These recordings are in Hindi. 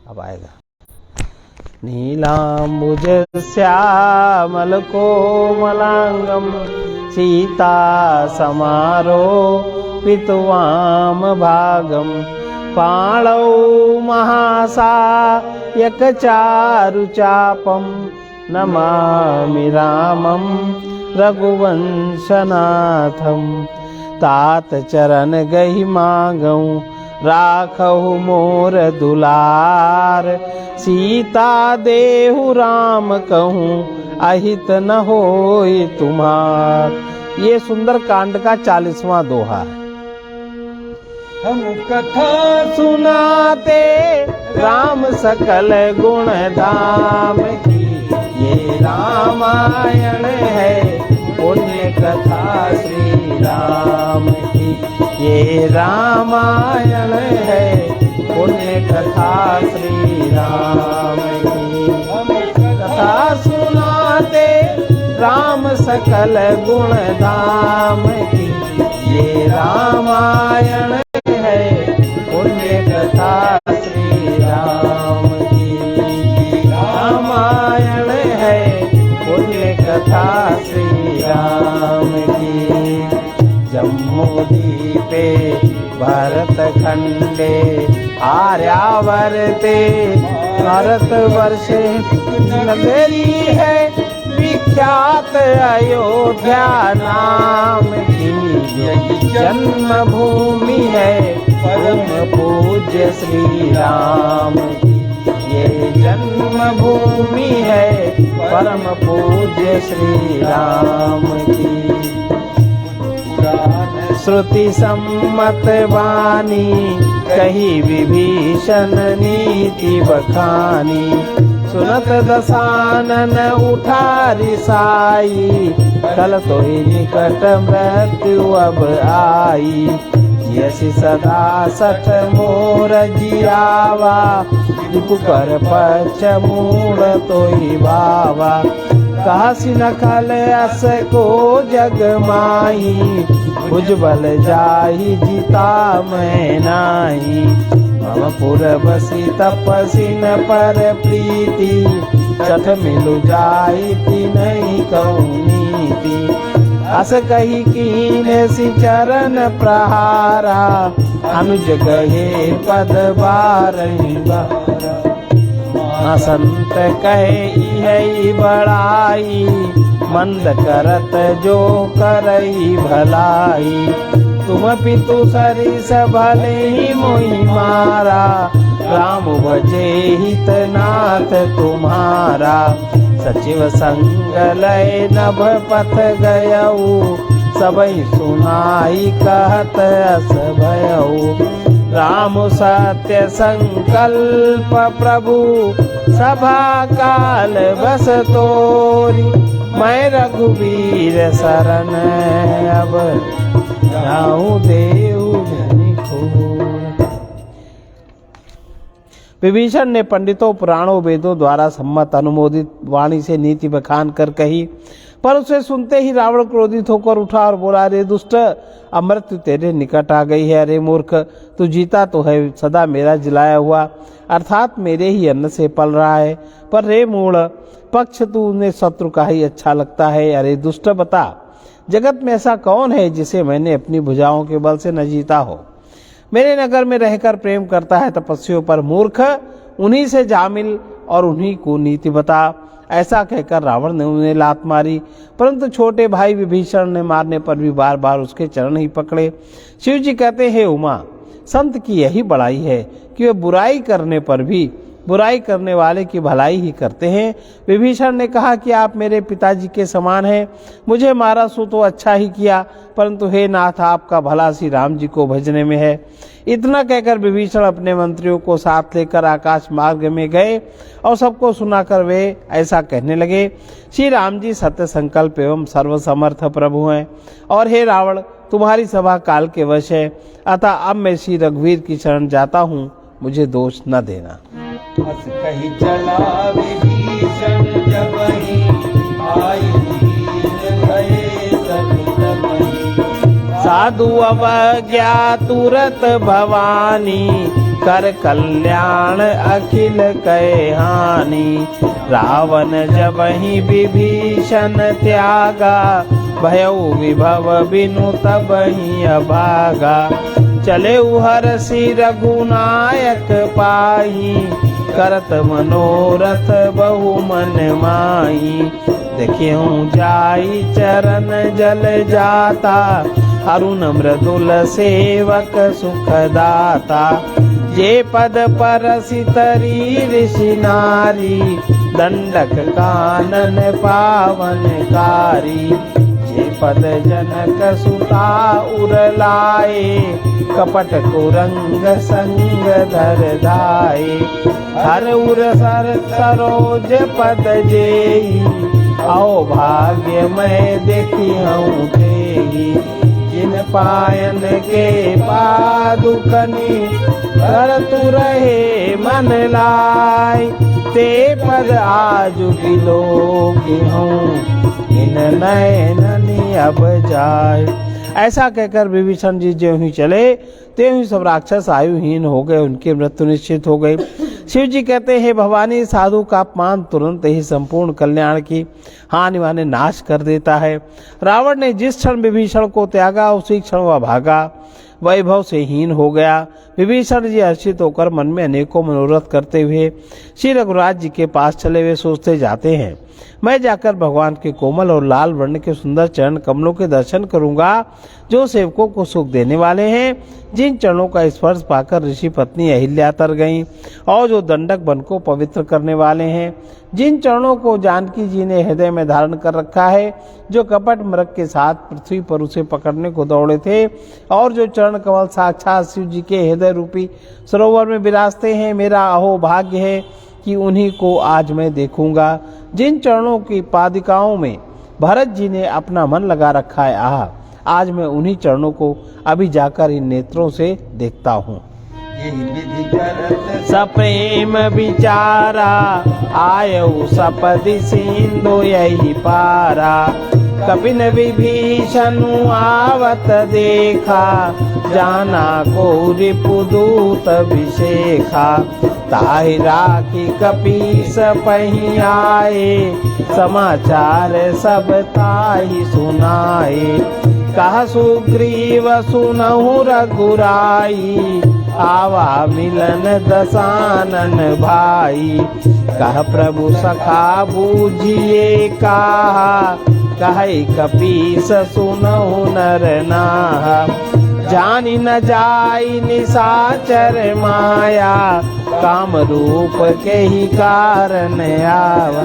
अब आएगा। नीलाम्बुज श्यामल कोमलांगम सीता समारोपितवाम भागम पाणौ महासायक चारुचापम नमामि रामं रघुवंशनाथम। तात चरण गहि मांगऊं राखहु मोर दुलार। सीता देहु राम कहूँ अहित न होय तुम्हार। ये सुंदर कांड का 40वां दोहा है। हम कथा सुनाते राम सकल गुण धाम की। ये रामायण है पुण्य कथा श्री राम की। ये रामायण है पुण्य कथा श्री राम की। कथा सुनाते राम सकल गुण धाम की। ये रामायण है पुण्य कथा श्री राम की। रामायण है पुण्य कथा श्री राम की। जम्मू द्वीपे भरत खंडे आर्यावर्ते भारत वर्षे नगरी है विख्यात अयोध्या नाम की। जन्म भूमि है परम पूज्य श्री राम की। ये जन्म भूमि है परम पूज्य श्री राम की। श्रुति सम्मत वाणी कही विभीषण नीति बखानी। सुनत दशानन उठा रिसाई कल तो ही निकट मृत्यु अब आई। यसी सदा सठ मोर जियावा रिपु कर पछ मूड तो ही बावा। काशी नखल अस को जग माही भुजबल जाहि जिता मैं नाही। मम पुर बसी तपसी न पर प्रीति चठ मिलु जाई नहीं कहूँ नीति। अस कही कीन सि चरण प्रहारा अनुज गहे पद बारही बारा। संत कहे इहि बड़ाई मंद करत जो करई भलाई। तुम पितु सरिस भले ही मोहि मारा राम भजे हित नाथ तुम्हारा। सचिव संग लय नभ पथ गयऊ सबई सुनाई कहत अस भयऊ। राम सत्य संकल्प प्रभु सभा काल बस तोरी। मैं रघुवीर शरण अब जाऊं देहु जनि खोर। विभीषण ने पंडितों पुराणों वेदों द्वारा सम्मत अनुमोदित वाणी से नीति बखान कर कही, पर उसे सुनते ही रावण क्रोधित होकर उठा और बोला, रे दुष्ट, अमृत्यु तेरे निकट आ गई है। रे मूर्ख, तू जीता तो है सदा मेरा जिलाया हुआ, अर्थात मेरे ही अन्न से पल रहा है। पर रे मूढ़, पक्ष तूने शत्रु का ही अच्छा लगता है। अरे दुष्ट, बता जगत में ऐसा कौन है जिसे मैंने अपनी भुजाओं के बल से न जीता हो। मेरे नगर में रहकर प्रेम करता है तपस्वियों पर। मूर्ख, उन्हीं से जा मिल और उन्हीं को नीति बता। ऐसा कहकर रावण ने उन्हें लात मारी, परंतु छोटे भाई विभीषण ने मारने पर भी बार बार उसके चरण ही पकड़े। शिव जी कहते हैं, उमा, संत की यही बड़ाई है कि वे बुराई करने पर भी बुराई करने वाले की भलाई ही करते हैं। विभीषण ने कहा कि आप मेरे पिताजी के समान हैं, मुझे मारा सो तो अच्छा ही किया, परंतु हे नाथ, आपका भला श्री राम जी को भजने में है। इतना कहकर विभीषण अपने मंत्रियों को साथ लेकर आकाश मार्ग में गए और सबको सुनाकर वे ऐसा कहने लगे, श्री राम जी सत्य संकल्प एवं सर्वसमर्थ प्रभु हैं, और हे रावण, तुम्हारी सभा काल के वश है। अतः अब मैं श्री रघुवीर की शरण जाता हूँ, मुझे दोष न देना। हस कही चला विभीषण जबहि आई दीन भये सहित मही। साधु अवज्ञा तुरत भवानी कर कल्याण अखिल कै हानि। रावण जब ही विभीषण त्यागा, भयउ विभव बिनु तब ही अभागा। चले हरषि रघुनायक पाही, करत मनोरथ बहु मन माही। देखियो जाई चरण जल जाता, अरुण मृदुल सेवक सुखदाता। जे पद परसि तरी ऋषि नारी, दंडक कानन पावनकारी। जे पद जनक सुता उरलाए, कपट कुरंग संग धर धाये। हर उर सर सरोज पद जेई, आओ भाग्य मैं देखी हूँ तेई। जिन पायन के पादुकनी, कर तू रहे मन लाई। ते पद आज बिलो की हूँ, इन नयननी अब जाए। ऐसा कहकर विभीषण जी ज्यों ही चले त्यों ही सब राक्षस आयुहीन हो गए, उनकी मृत्यु निश्चित हो गई। शिव जी कहते हैं, भवानी साधु का अपमान तुरंत ही संपूर्ण कल्याण की हानि वाने नाश कर देता है। रावण ने जिस क्षण विभीषण को त्यागा, उसी क्षण वह भागा, वैभव से हीन हो गया। विभीषण जी हर्षित होकर मन में अनेकों मनोरथ करते हुए श्री रघुराज जी के पास चले हुए सोचते जाते हैं, मैं जाकर भगवान के कोमल और लाल वर्ण के सुंदर चरण कमलों के दर्शन करूंगा, जो सेवकों को सुख देने वाले हैं। जिन चरणों का स्पर्श पाकर ऋषि पत्नी अहिल्या तर गईं, और जो दंडक वन को पवित्र करने वाले हैं। जिन चरणों को जानकी जी ने हृदय में धारण कर रखा है, जो कपट मृग के साथ पृथ्वी पर उसे पकड़ने को दौड़े थे, और जो चरण कमल साक्षात शिव जी के हृदय रूपी सरोवर में विराजते हैं। मेरा अहो भाग्य है कि उन्हीं को आज मैं देखूंगा। जिन चरणों की पादिकाओं में भरत जी ने अपना मन लगा रखा है, आज मैं उन्हीं चरणों को अभी जाकर इन नेत्रों से देखता हूँ। सप्रेम विचारा, आयु सपदि सिंधु यही पारा। कपिन विभीषण आवत देखा, जाना को रिपुदूत विशेखा। ताहि राखी कपीस पही आए, समाचार सब ताहि सुनाए। कह सुग्रीव सुनहु रघुराई, आवा मिलन दसानन भाई। कह प्रभु सखा बूझिए कहा, कहे कपीस सुनहु नर नाहा। जानी न जाई निशाचर माया, काम रूप के ही कारण आवा।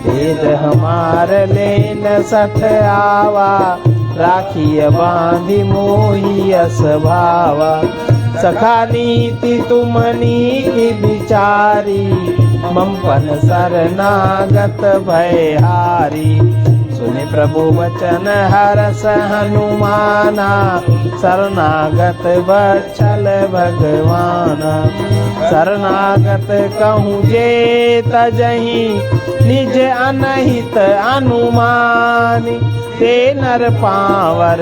वेद हमार लेन सठ आवा, राखिय बांधि मोही अस भावा। सखा नीति तुमनी की विचारी, ममपन शरणागत भयहारी। सुने प्रभु वचन हरस हनुमाना, शरणागत वत्सल भगवाना। शरणागत कहूँ जे तजहि, निज अनहित अनुमानी। ते नर पावर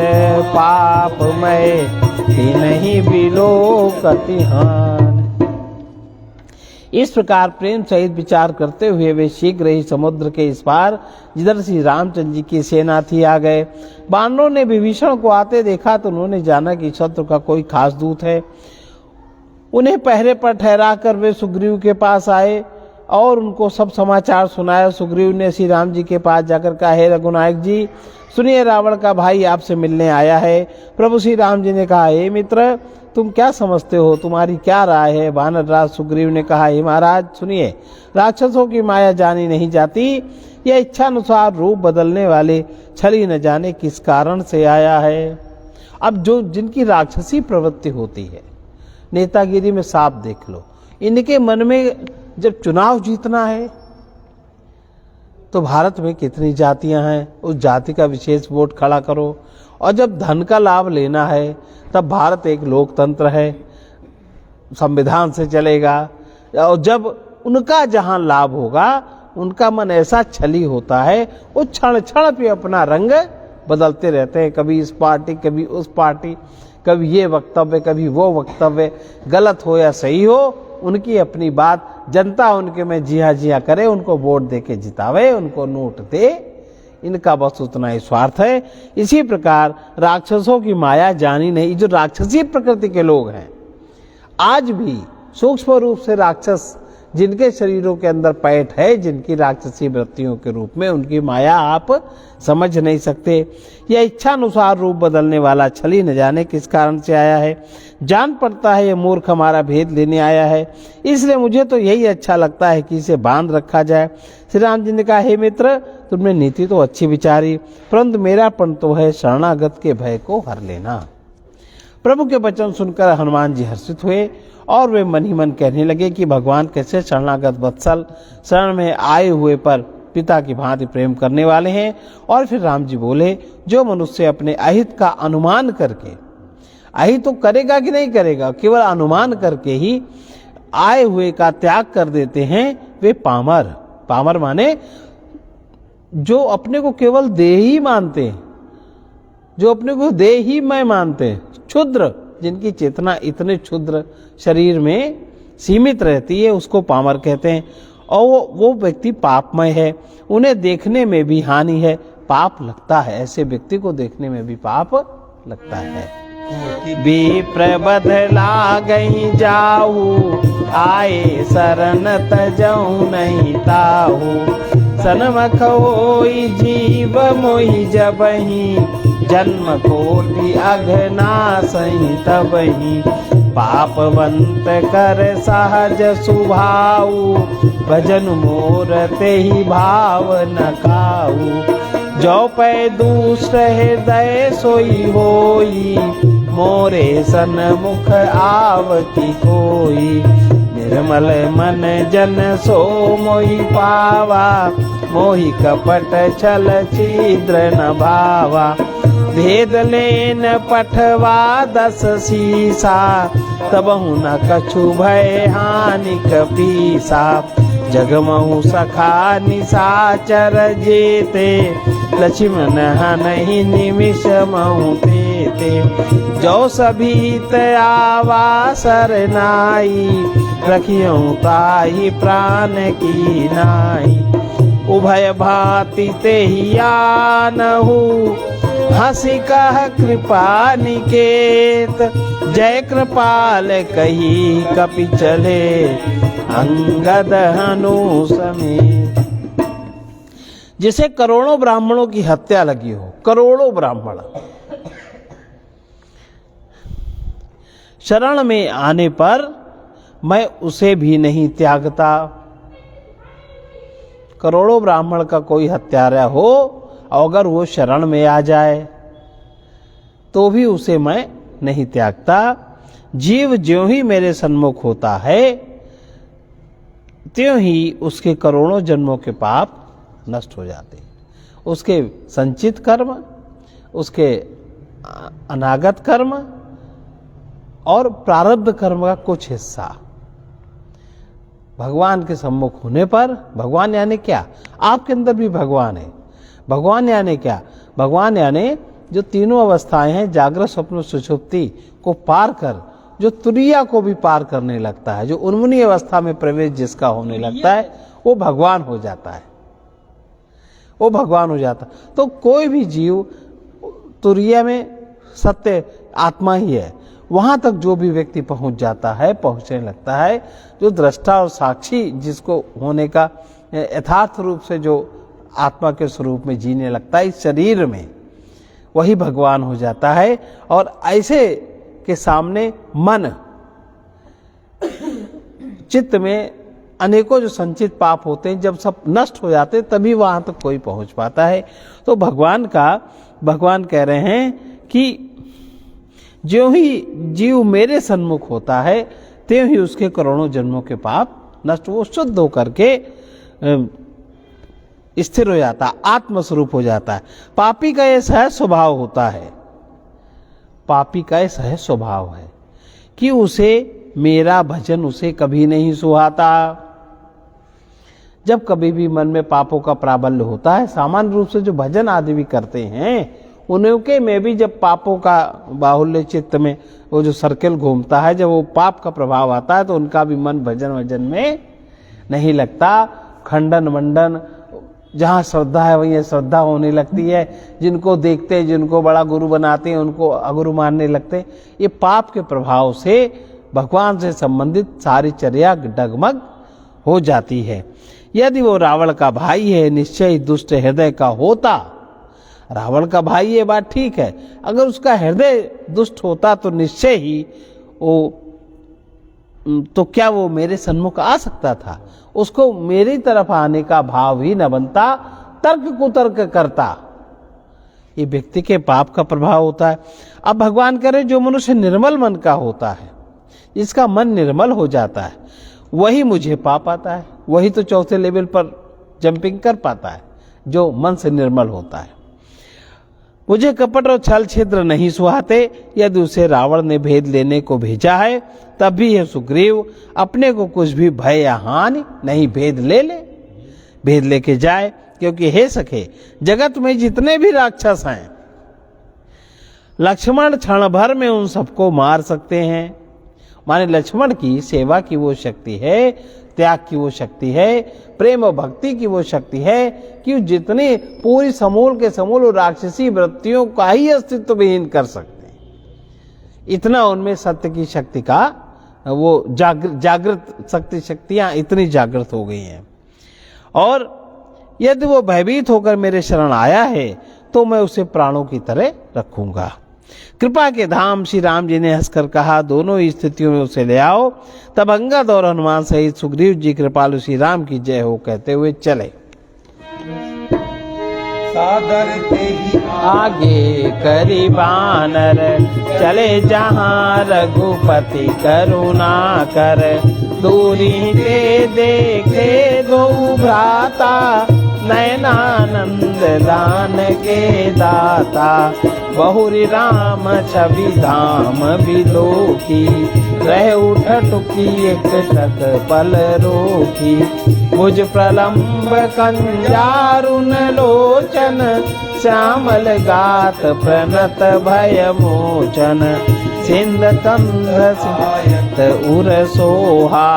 पाप मैं, ते नहीं बिलो कति हानि। इस प्रकार प्रेम सहित विचार करते हुए वे शीघ्र ही समुद्र के इस पार, जिधर श्री रामचंद्र जी की सेना थी, आ गए। बानरों ने विभीषण को आते देखा तो उन्होंने जाना कि शत्रु का कोई खास दूत है। उन्हें पहरे पर ठहरा कर वे सुग्रीव के पास आए और उनको सब समाचार सुनाया। सुग्रीव ने श्री राम जी के पास जाकर कहा, हे रघुनायक जी, सुनिए, रावण का भाई आपसे मिलने आया है। प्रभु श्री राम जी ने कहा, हे मित्र, तुम क्या समझते हो, तुम्हारी क्या राय है। वानर राज सुग्रीव ने कहा, हे महाराज सुनिए, राक्षसों की माया जानी नहीं जाती। यह इच्छानुसार रूप बदलने वाले छली न जाने किस कारण से आया है। अब जो जिनकी राक्षसी प्रवृत्ति होती है, नेतागिरी में साफ देख लो, इनके मन में जब चुनाव जीतना है तो भारत में कितनी जातियां हैं, उस जाति का विशेष वोट खड़ा करो। और जब धन का लाभ लेना है तब भारत एक लोकतंत्र है, संविधान से चलेगा। और जब उनका जहां लाभ होगा, उनका मन ऐसा छली होता है, वो क्षण क्षण पे अपना रंग बदलते रहते हैं, कभी इस पार्टी कभी उस पार्टी। कभी ये वक्तव्य कभी वो वक्तव्य, गलत हो या सही हो, उनकी अपनी बात, जनता उनके में जी हाँ करे, उनको वोट दे के जितावे, उनको नोट दे, इनका बस उतना ही स्वार्थ है। इसी प्रकार राक्षसों की माया जानी नहीं। जो राक्षसी प्रकृति के लोग हैं, आज भी सूक्ष्म रूप से राक्षस जिनके शरीरों के अंदर पैठ है, जिनकी राक्षसी वृत्तियों के रूप में, उनकी माया आप समझ नहीं सकते। यह इच्छानुसार रूप बदलने वाला छली न जाने किस कारण से आया है। जान पड़ता है यह मूर्ख हमारा भेद लेने आया है, इसलिए मुझे तो यही अच्छा लगता है कि इसे बांध रखा जाए। श्री राम जी ने कहा, हे मित्र, तुमने नीति तो अच्छी विचारी, परंतु मेरा पण तो है शरणागत के भय को हर लेना। प्रभु के वचन सुनकर हनुमान जी हर्षित हुए और वे मन ही मन कहने लगे कि भगवान कैसे शरणागत वत्सल, शरण में आए हुए पर पिता की भांति प्रेम करने वाले हैं। और फिर राम जी बोले, जो मनुष्य अपने अहित का अनुमान करके, अहित तो करेगा कि नहीं करेगा, केवल अनुमान करके ही आए हुए का त्याग कर देते हैं, वे पामर। पामर माने जो अपने को केवल देह ही मानते हैं, जो अपने को देह ही मैं मानते हैं, क्षुद्र, जिनकी चेतना इतने क्षुद्र शरीर में सीमित रहती है, उसको पामर कहते हैं। और वो व्यक्ति पापमय है, उन्हें देखने में भी हानि है, पाप लगता है। ऐसे व्यक्ति को देखने में भी पाप लगता है। विप्र बदला गई जाऊ, आए शरण तजऊ नहीं ताऊ। सनमख होई जीव मोहि जबहि, जन्म कोटि अघना सही तबहि। पापवंत कर सहज सुभाऊ, भजन मोर तेहि भाव न खाऊ। जो पै दूसर हृदय सोई होई, मोरे सन्मुख आवती कोई। निर्मल मन जन सो मोहि पावा, मोहि कपट छल छिद्र न भावा। भेद लेन पठवा 10 सीसा, तबहु न कछु भय हानि कपीसा। जगमहु सखा निशाचर जेते, लक्ष्मण नहीं निमिष महु तेते। जो सभीत आवा सरनाई, रखियऊ ताहि प्राण की नाई। उभय भांति तेहि आनहु, हंसी कह कृपा निकेत। जय कृपाल कही कपि चले, अंगद हनु समेत। जिसे करोड़ों ब्राह्मणों की हत्या लगी हो, करोड़ों ब्राह्मण, शरण में आने पर मैं उसे भी नहीं त्यागता। करोड़ों ब्राह्मण का कोई हत्यारा हो, अगर वो शरण में आ जाए तो भी उसे मैं नहीं त्यागता। जीव ज्यों ही मेरे सन्मुख होता है, त्यों ही उसके करोड़ों जन्मों के पाप नष्ट हो जाते हैं। उसके संचित कर्म, उसके अनागत कर्म और प्रारब्ध कर्म का कुछ हिस्सा भगवान के सम्मुख होने पर, भगवान यानी क्या? आपके अंदर भी भगवान है। भगवान यानी क्या? भगवान यानी जो तीनों अवस्थाएं हैं, जागृत स्वप्न सुषुप्ति को पार कर, जो तुरीया को भी पार करने लगता है, जो उन्मुनी अवस्था में प्रवेश जिसका होने लगता है, वो भगवान हो जाता है, वो भगवान हो जाता। तो कोई भी जीव तुरीया में सत्य आत्मा ही है, वहां तक जो भी व्यक्ति पहुंच जाता है, पहुंचने लगता है, जो दृष्टा और साक्षी जिसको होने का यथार्थ रूप से जो आत्मा के स्वरूप में जीने लगता है इस शरीर में, वही भगवान हो जाता है। और ऐसे के सामने मन, चित्त में अनेकों जो संचित पाप होते हैं, जब सब नष्ट हो जाते हैं तभी वहां तक कोई पहुंच पाता है। तो भगवान कह रहे हैं कि ज्यों ही जीव मेरे सन्मुख होता है, त्यों ही उसके करोड़ों जन्मों के पाप नष्ट, वो शुद्ध होकर के स्थिर हो जाता है, आत्मस्वरूप हो जाता है। पापी का यह सहज स्वभाव होता है, पापी का यह सहज स्वभाव है कि उसे मेरा भजन उसे कभी नहीं सुहाता। जब कभी भी मन में पापों का प्राबल्य होता है, सामान्य रूप से जो भजन आदि भी करते हैं उनके में भी जब पापों का बाहुल्य चित्त में वो जो सर्कल घूमता है, जब वो पाप का प्रभाव आता है तो उनका भी मन भजन वजन में नहीं लगता। खंडन मंडन, जहाँ श्रद्धा है वहीं श्रद्धा होने लगती है। जिनको देखते हैं, जिनको बड़ा गुरु बनाते हैं, उनको अगुरु मानने लगते हैं। ये पाप के प्रभाव से भगवान से संबंधित सारी चर्या डगमग हो जाती है। यदि वो रावण का भाई है, निश्चय ही दुष्ट हृदय का होता। रावण का भाई, ये बात ठीक है। अगर उसका हृदय दुष्ट होता तो निश्चय ही तो क्या वो मेरे सन्मुख आ सकता था? उसको मेरी तरफ आने का भाव ही न बनता, तर्क कुतर्क करता। ये व्यक्ति के पाप का प्रभाव होता है। अब भगवान करे जो मनुष्य निर्मल मन का होता है, जिसका मन निर्मल हो जाता है, वही मुझे पा पाता है। वही तो चौथे लेवल पर जंपिंग कर पाता है, जो मन से निर्मल होता है। मुझे कपट और छल छिद्र नहीं सुहाते। यदि उसे रावण ने भेद लेने को भेजा है, तब भी यह सुग्रीव अपने को कुछ भी भय या हानि नहीं, भेद लेके जाए। क्योंकि हे सखे, जगत में जितने भी राक्षस हैं, लक्ष्मण क्षण भर में उन सबको मार सकते हैं। माने लक्ष्मण की सेवा की वो शक्ति है, त्याग की वो शक्ति है, प्रेम और भक्ति की वो शक्ति है कि जितनी पूरी समूल के समूल राक्षसी वृत्तियों का ही अस्तित्व विहीन कर सकते हैं। इतना उनमें सत्य की शक्ति का वो जागृत शक्तियां इतनी जागृत हो गई हैं। और यदि वो भयभीत होकर मेरे शरण आया है तो मैं उसे प्राणों की तरह रखूंगा। कृपा के धाम श्री राम जी ने हंसकर कहा, दोनों ही स्थितियों में उसे ले आओ। तब अंगद और हनुमान सहित सुग्रीव जी कृपालु श्री राम की जय हो कहते हुए चले। सादर ते ही आगे करी बानर, चले जहाँ रघुपति करुणा कर। दूरी ते देखे दो भ्राता, नयनानंद दान के दाता। बहुरी राम छवि धाम बिलोकी, रह उठ टुकी एक टक पल रोकी। भुज प्रलंब कंजारुन लोचन, श्यामल गात प्रणत भय मोचन। सिंध कंध सिंत उर सोहा,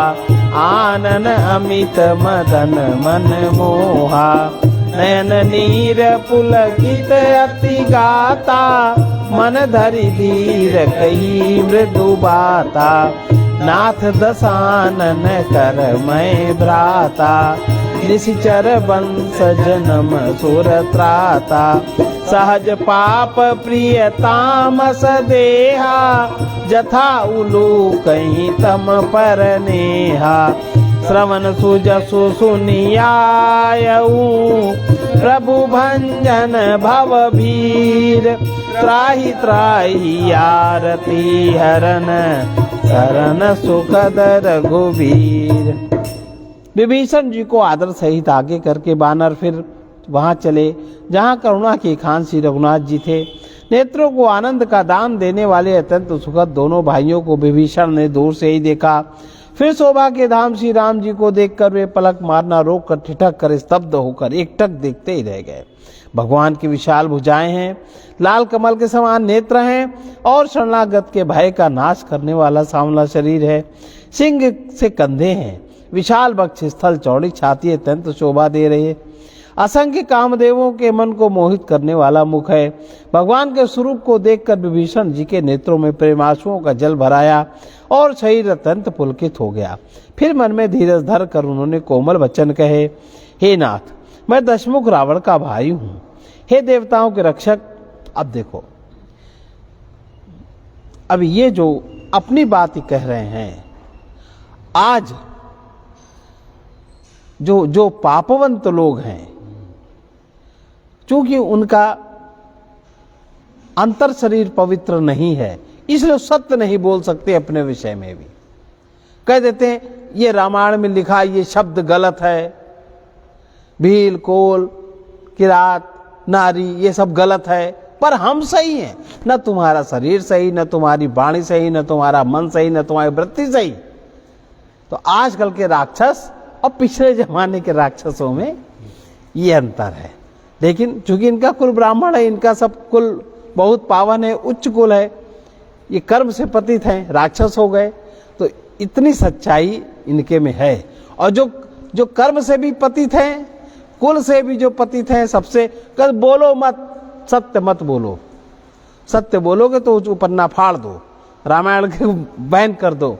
आनन अमित मदन मन मोहा। नयन नीर पुलकित अति गाता, मन धरि धीर कही मृदु बाता। नाथ दसानन कर मैं भ्राता, निशिचर वंश जन्म सुर त्राता। सहज पाप प्रिय तामस देहा, जथा उलू कहीं तम पर नेहा। श्रवण सुजसु सुनियायऊ, प्रभु भंजन भव भीर। त्राहि त्राहि आरती हरन, शरण सुखद रघुवीर। विभीषण जी को आदर सहित आगे करके बानर फिर वहां चले जहां करुणा के खान श्री रघुनाथ जी थे। नेत्रों को आनंद का दान देने वाले अत्यंत सुखद दोनों भाइयों को विभीषण ने दूर से ही देखा। फिर शोभा के धाम श्री राम जी को देखकर वे पलक मारना रोक कर ठिठक कर स्तब्ध होकर एकटक देखते ही रह गए। भगवान की विशाल भुजाएं हैं, लाल कमल के समान नेत्र हैं और शरणागत के भय का नाश करने वाला सांवला शरीर है। सिंह से कंधे हैं, विशाल वक्ष स्थल, चौड़ी छाती अत्यंत शोभा दे रही है। असंख्य कामदेवों के मन को मोहित करने वाला मुख है। भगवान के स्वरूप को देखकर विभीषण जी के नेत्रों में प्रेमाशुओं का जल भराया और शरीर अत्यंत पुलकित हो गया। फिर मन में धीरज धर कर उन्होंने कोमल वचन कहे, हे नाथ, मैं दशमुख रावण का भाई हूं। हे देवताओं के रक्षक, अब देखो, अब ये जो अपनी बात ही कह रहे हैं, आज जो पापवंत लोग हैं, चूंकि उनका अंतर शरीर पवित्र नहीं है, इसलिए सत्य नहीं बोल सकते अपने विषय में भी। कह देते हैं ये रामायण में लिखा ये शब्द गलत है, भील, कोल, किरात, नारी, ये सब गलत है, पर हम सही हैं। न तुम्हारा शरीर सही, न तुम्हारी वाणी सही, न तुम्हारा मन सही, न तुम्हारी वृत्ति सही। तो आजकल के राक्षस और पिछले जमाने के राक्षसों में ये अंतर है। लेकिन चूंकि इनका कुल ब्राह्मण है, इनका सब कुल बहुत पावन है, उच्च कुल है, ये कर्म से पतित हैं, राक्षस हो गए। तो इतनी सच्चाई इनके में है। और जो कर्म से भी पतित हैं, कुल से भी जो पतित हैं, सबसे कल बोलो मत, सत्य मत बोलो। सत्य बोलोगे तो उपन्ना फाड़ दो, रामायण के बैन कर दो।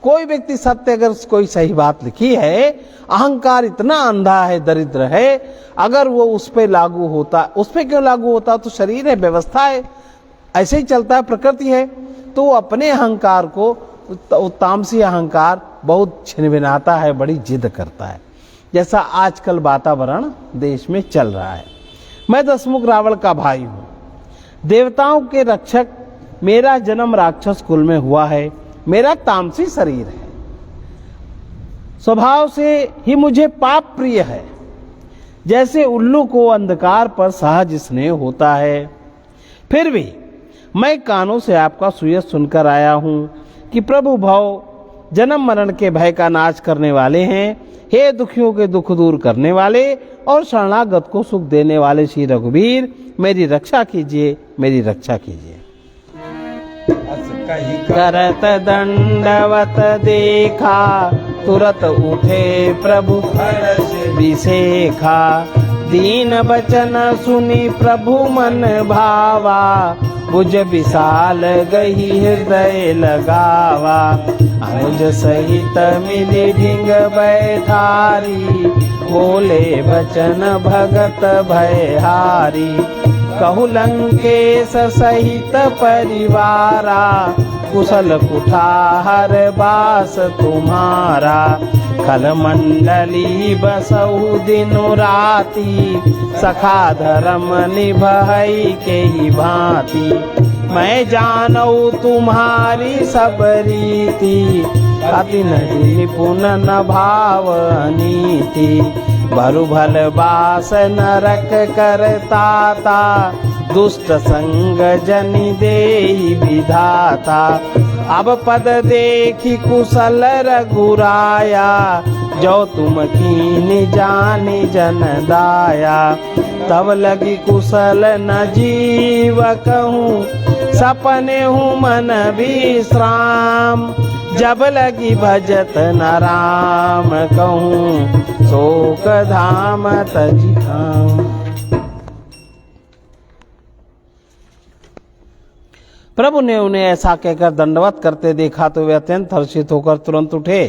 कोई व्यक्ति सत्य, अगर कोई सही बात लिखी है, अहंकार इतना अंधा है, दरिद्र है, अगर वो उस पे लागू होता, उस पे क्यों लागू होता? तो शरीर है, व्यवस्था है, ऐसे ही चलता है, प्रकृति है। तो अपने अहंकार को, तामसी अहंकार बहुत छिनभिनाता है, बड़ी जिद करता है, जैसा आजकल वातावरण देश में चल रहा है। मैं दशमुख रावण का भाई हूं, देवताओं के रक्षक, मेरा जन्म राक्षस कुल में हुआ है, मेरा तामसी शरीर है, स्वभाव से ही मुझे पाप प्रिय है। जैसे उल्लू को अंधकार पर सहज स्नेह होता है, फिर भी मैं कानों से आपका सुयश सुनकर आया हूं कि प्रभु भव जन्म मरण के भय का नाश करने वाले हैं। हे दुखियों के दुख दूर करने वाले और शरणागत को सुख देने वाले श्री रघुवीर, मेरी रक्षा कीजिए, मेरी रक्षा कीजिए। करत दंडवत देखा, तुरत उठे प्रभु विसेखा। दीन बचन सुनी प्रभु मन भावा, बुझ विशाल गही हृदय लगावा। अनुज सहित मिली ढिंग बैठारी, बोले बचन भगत भयहारी। कहु लंकेश सहित परिवारा, कुशल कुठार बास तुम्हारा। खल मंडली बसहु दिनु राती, सखा धर्म निभई के ही भांति। मैं जानऊ तुम्हारी सब रीति, अति निपुण न भाव नीति। भरु भल बास नरक करताता, दुष्ट संग जनि देहि विधाता। अब पद देखी कुशल रघुराया, जो तुम कीन जाने जन दाया। तब लगी कुशल न जीव कहूँ, सपने हूँ मन विश्राम। जब लगी भजत न राम कहूँ, शोक धाम तजि धाम। प्रभु ने उन्हें ऐसा कहकर दंडवत करते देखा तो वे अत्यंत हर्षित होकर तुरंत उठे।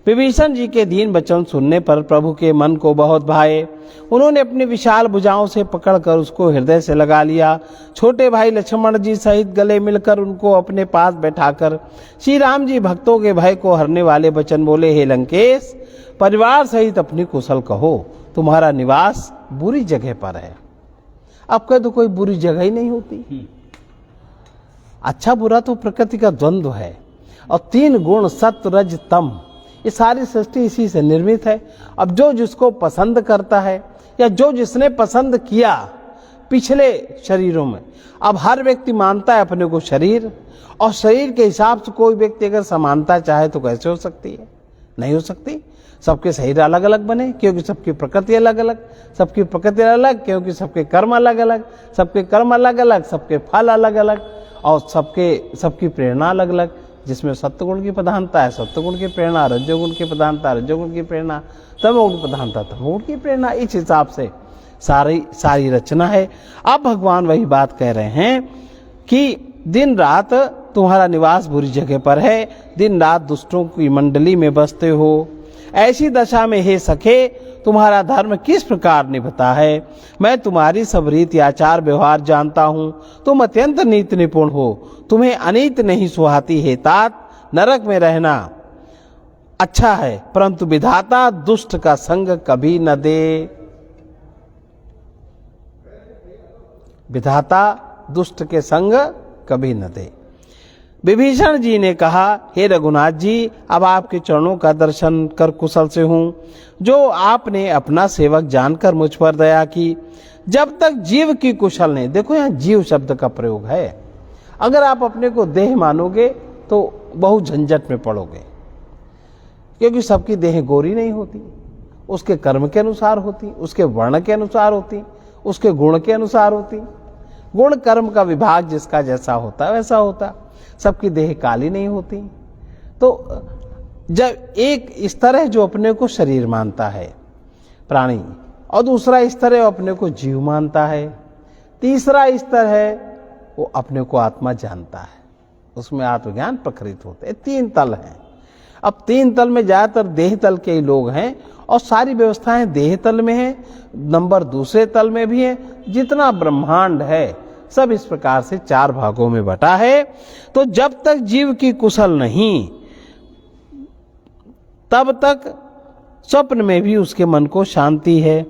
विभीषण जी के दीन वचन सुनने पर प्रभु के मन को बहुत भाए। उन्होंने अपनी विशाल भुजाओं से पकड़कर उसको हृदय से लगा लिया। छोटे भाई लक्ष्मण जी सहित गले मिलकर उनको अपने पास बैठाकर श्री राम जी भक्तों के भय को हरने वाले वचन बोले, हे लंकेश, परिवार सहित अपनी कुशल कहो, तुम्हारा निवास बुरी जगह पर है। अब कह तो कोई बुरी जगह ही नहीं होती। अच्छा बुरा तो प्रकृति का द्वंद्व है, और तीन गुण सत्व रज तम, ये सारी सृष्टि इसी से निर्मित है। अब जो जिसको पसंद करता है, या जो जिसने पसंद किया पिछले शरीरों में, अब हर व्यक्ति मानता है अपने को शरीर, और शरीर के हिसाब से कोई व्यक्ति अगर समानता चाहे तो कैसे हो सकती है? नहीं हो सकती। सबके शरीर अलग अलग बने क्योंकि सबकी प्रकृति अलग अलग, सबकी प्रकृति अलग क्योंकि सबके कर्म अलग अलग, सबके कर्म अलग अलग, सबके फल अलग अलग, और सबकी प्रेरणा अलग अलग। जिसमें सत्वगुण की प्रधानता है, सत्वगुण की प्रेरणा, रजोगुण की प्रधानता, रजोगुण की प्रेरणा, तमोगुण की प्रधानता, तमोगुण की प्रेरणा। इस हिसाब से सारी रचना है। अब भगवान वही बात कह रहे हैं कि दिन रात तुम्हारा निवास बुरी जगह पर है, दिन रात दुष्टों की मंडली में बसते हो। ऐसी दशा में हे सखे, तुम्हारा धर्म किस प्रकार निभता है? मैं तुम्हारी सब रीति आचार व्यवहार जानता हूँ। तुम अत्यंत नीति निपुण हो, तुम्हें अनीत नहीं सुहाती है तात। नरक में रहना अच्छा है, परंतु विधाता दुष्ट का संग कभी न दे। विधाता दुष्ट के संग कभी न दे। विभीषण जी ने कहा, हे रघुनाथ जी, अब आपके चरणों का दर्शन कर कुशल से हूँ, जो आपने अपना सेवक जानकर मुझ पर दया की। जब तक जीव की कुशल नहीं, देखो यहाँ जीव शब्द का प्रयोग है। अगर आप अपने को देह मानोगे तो बहुत झंझट में पड़ोगे, क्योंकि सबकी देह गोरी नहीं होती, उसके कर्म के अनुसार होती, उसके वर्ण के अनुसार होती, उसके गुण के अनुसार होती। गुण कर्म का विभाग जिसका जैसा होता है वैसा होता, सबकी देह काली नहीं होती। तो जब एक स्तर है जो अपने को शरीर मानता है प्राणी, और दूसरा स्तर है वो अपने को जीव मानता है, तीसरा स्तर है वो अपने को आत्मा जानता है, उसमें आत्मज्ञान प्रकृत होते हैं। 3 तल हैं। अब 3 तल में ज्यादातर देह तल के ही लोग हैं और सारी व्यवस्थाएं देह तल में है, नंबर दूसरे तल में भी है। जितना ब्रह्मांड है सब इस प्रकार से 4 भागों में बटा है। तो जब तक जीव की कुशल नहीं तब तक स्वप्न में भी उसके मन को शांति है,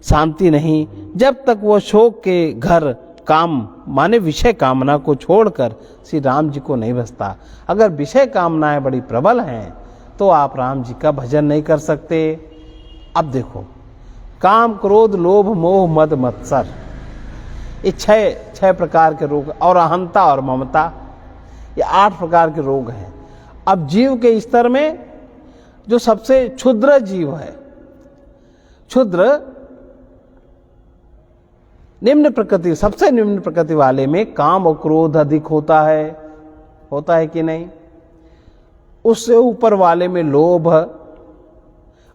शांति नहीं जब तक वो शोक के घर काम माने विषय कामना को छोड़कर श्री राम जी को नहीं बसता। अगर विषय कामनाएं बड़ी प्रबल हैं तो आप राम जी का भजन नहीं कर सकते। अब देखो, काम क्रोध लोभ मोह मद मत्सर, ये 6 प्रकार के रोग, और अहंता और ममता, ये 8 प्रकार के रोग हैं। अब जीव के स्तर में जो सबसे क्षुद्र जीव है, क्षुद्र निम्न प्रकृति, सबसे निम्न प्रकृति वाले में काम और क्रोध अधिक होता है कि नहीं? उससे ऊपर वाले में लोभ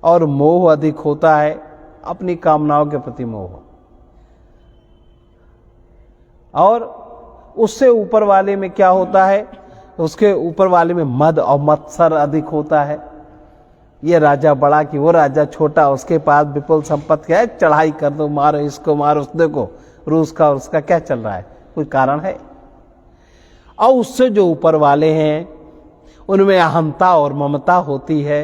और मोह अधिक होता है, अपनी कामनाओं के प्रति मोह। और उससे ऊपर वाले में क्या होता है? उसके ऊपर वाले में मद और मत्सर अधिक होता है। ये राजा बड़ा कि वो राजा छोटा, उसके पास विपुल संपत्ति है, चढ़ाई कर दो, मारो इसको, मारो उस, देखो रूस का और उसका क्या चल रहा है, कोई कारण है? और उससे जो ऊपर वाले हैं उनमें अहंता और ममता होती है।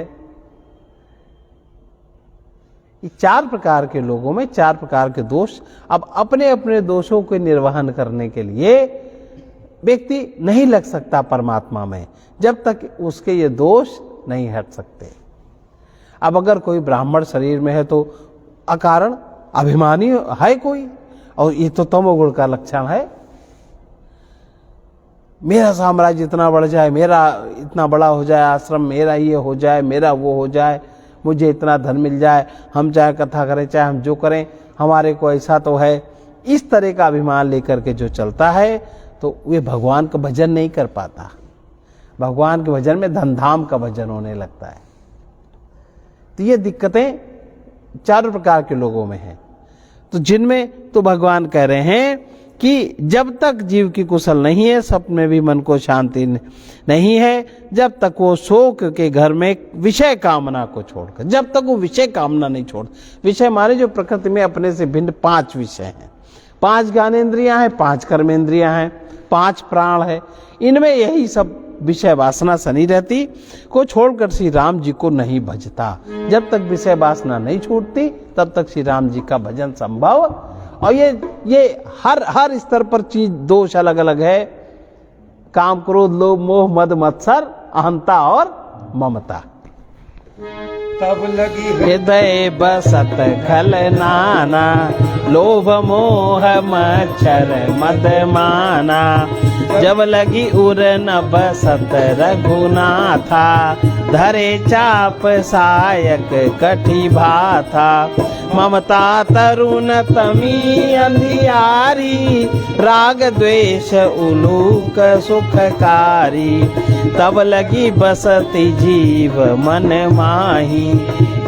ये 4 प्रकार के लोगों में 4 प्रकार के दोष। अब अपने अपने दोषों के निर्वहन करने के लिए व्यक्ति नहीं लग सकता परमात्मा में जब तक उसके ये दोष नहीं हट सकते। अब अगर कोई ब्राह्मण शरीर में है तो अकारण अभिमानी है कोई, और ये तो तमोगुण का लक्षण है। मेरा साम्राज्य इतना बढ़ जाए, मेरा इतना बड़ा हो जाए आश्रम, मेरा ये हो जाए, मेरा वो हो जाए, मुझे इतना धन मिल जाए, हम चाहे कथा करें चाहे हम जो करें, हमारे को ऐसा तो है। इस तरह का अभिमान लेकर के जो चलता है तो वे भगवान का भजन नहीं कर पाता। भगवान के भजन में धन धाम का भजन होने लगता है। तो ये दिक्कतें 4 प्रकार के लोगों में हैं। तो जिनमें तो भगवान कह रहे हैं कि जब तक जीव की कुशल नहीं है, स्वप्न में भी मन को शांति नहीं है, जब तक वो शोक के घर में विषय कामना को छोड़कर, जब तक वो विषय कामना नहीं छोड़, विषय माने जो प्रकृति में अपने से भिन्न 5 विषय हैं, 5 ज्ञानेंद्रियां हैं, 5 कर्मेंद्रियां हैं, 5 प्राण है, इनमें यही सब विषय वासना सनी रहती को छोड़कर श्री राम जी को नहीं भजता। जब तक विषय वासना नहीं छूटती तब तक श्री राम जी का भजन संभव। और ये हर स्तर पर चीज दोष अलग अलग है। काम क्रोध लोभ मोह मद मत्सर अहंता और ममता। तब लगी हृदय बसत खल नाना लोभ मोह मच्छर मद माना। जब लगी उर न बसत रघुनाथा धरे चाप सायक कठी भाथा। ममता तरुण तमी अंधियारी राग द्वेष उलूक सुखकारी। तब लगी बसती जीव मन माही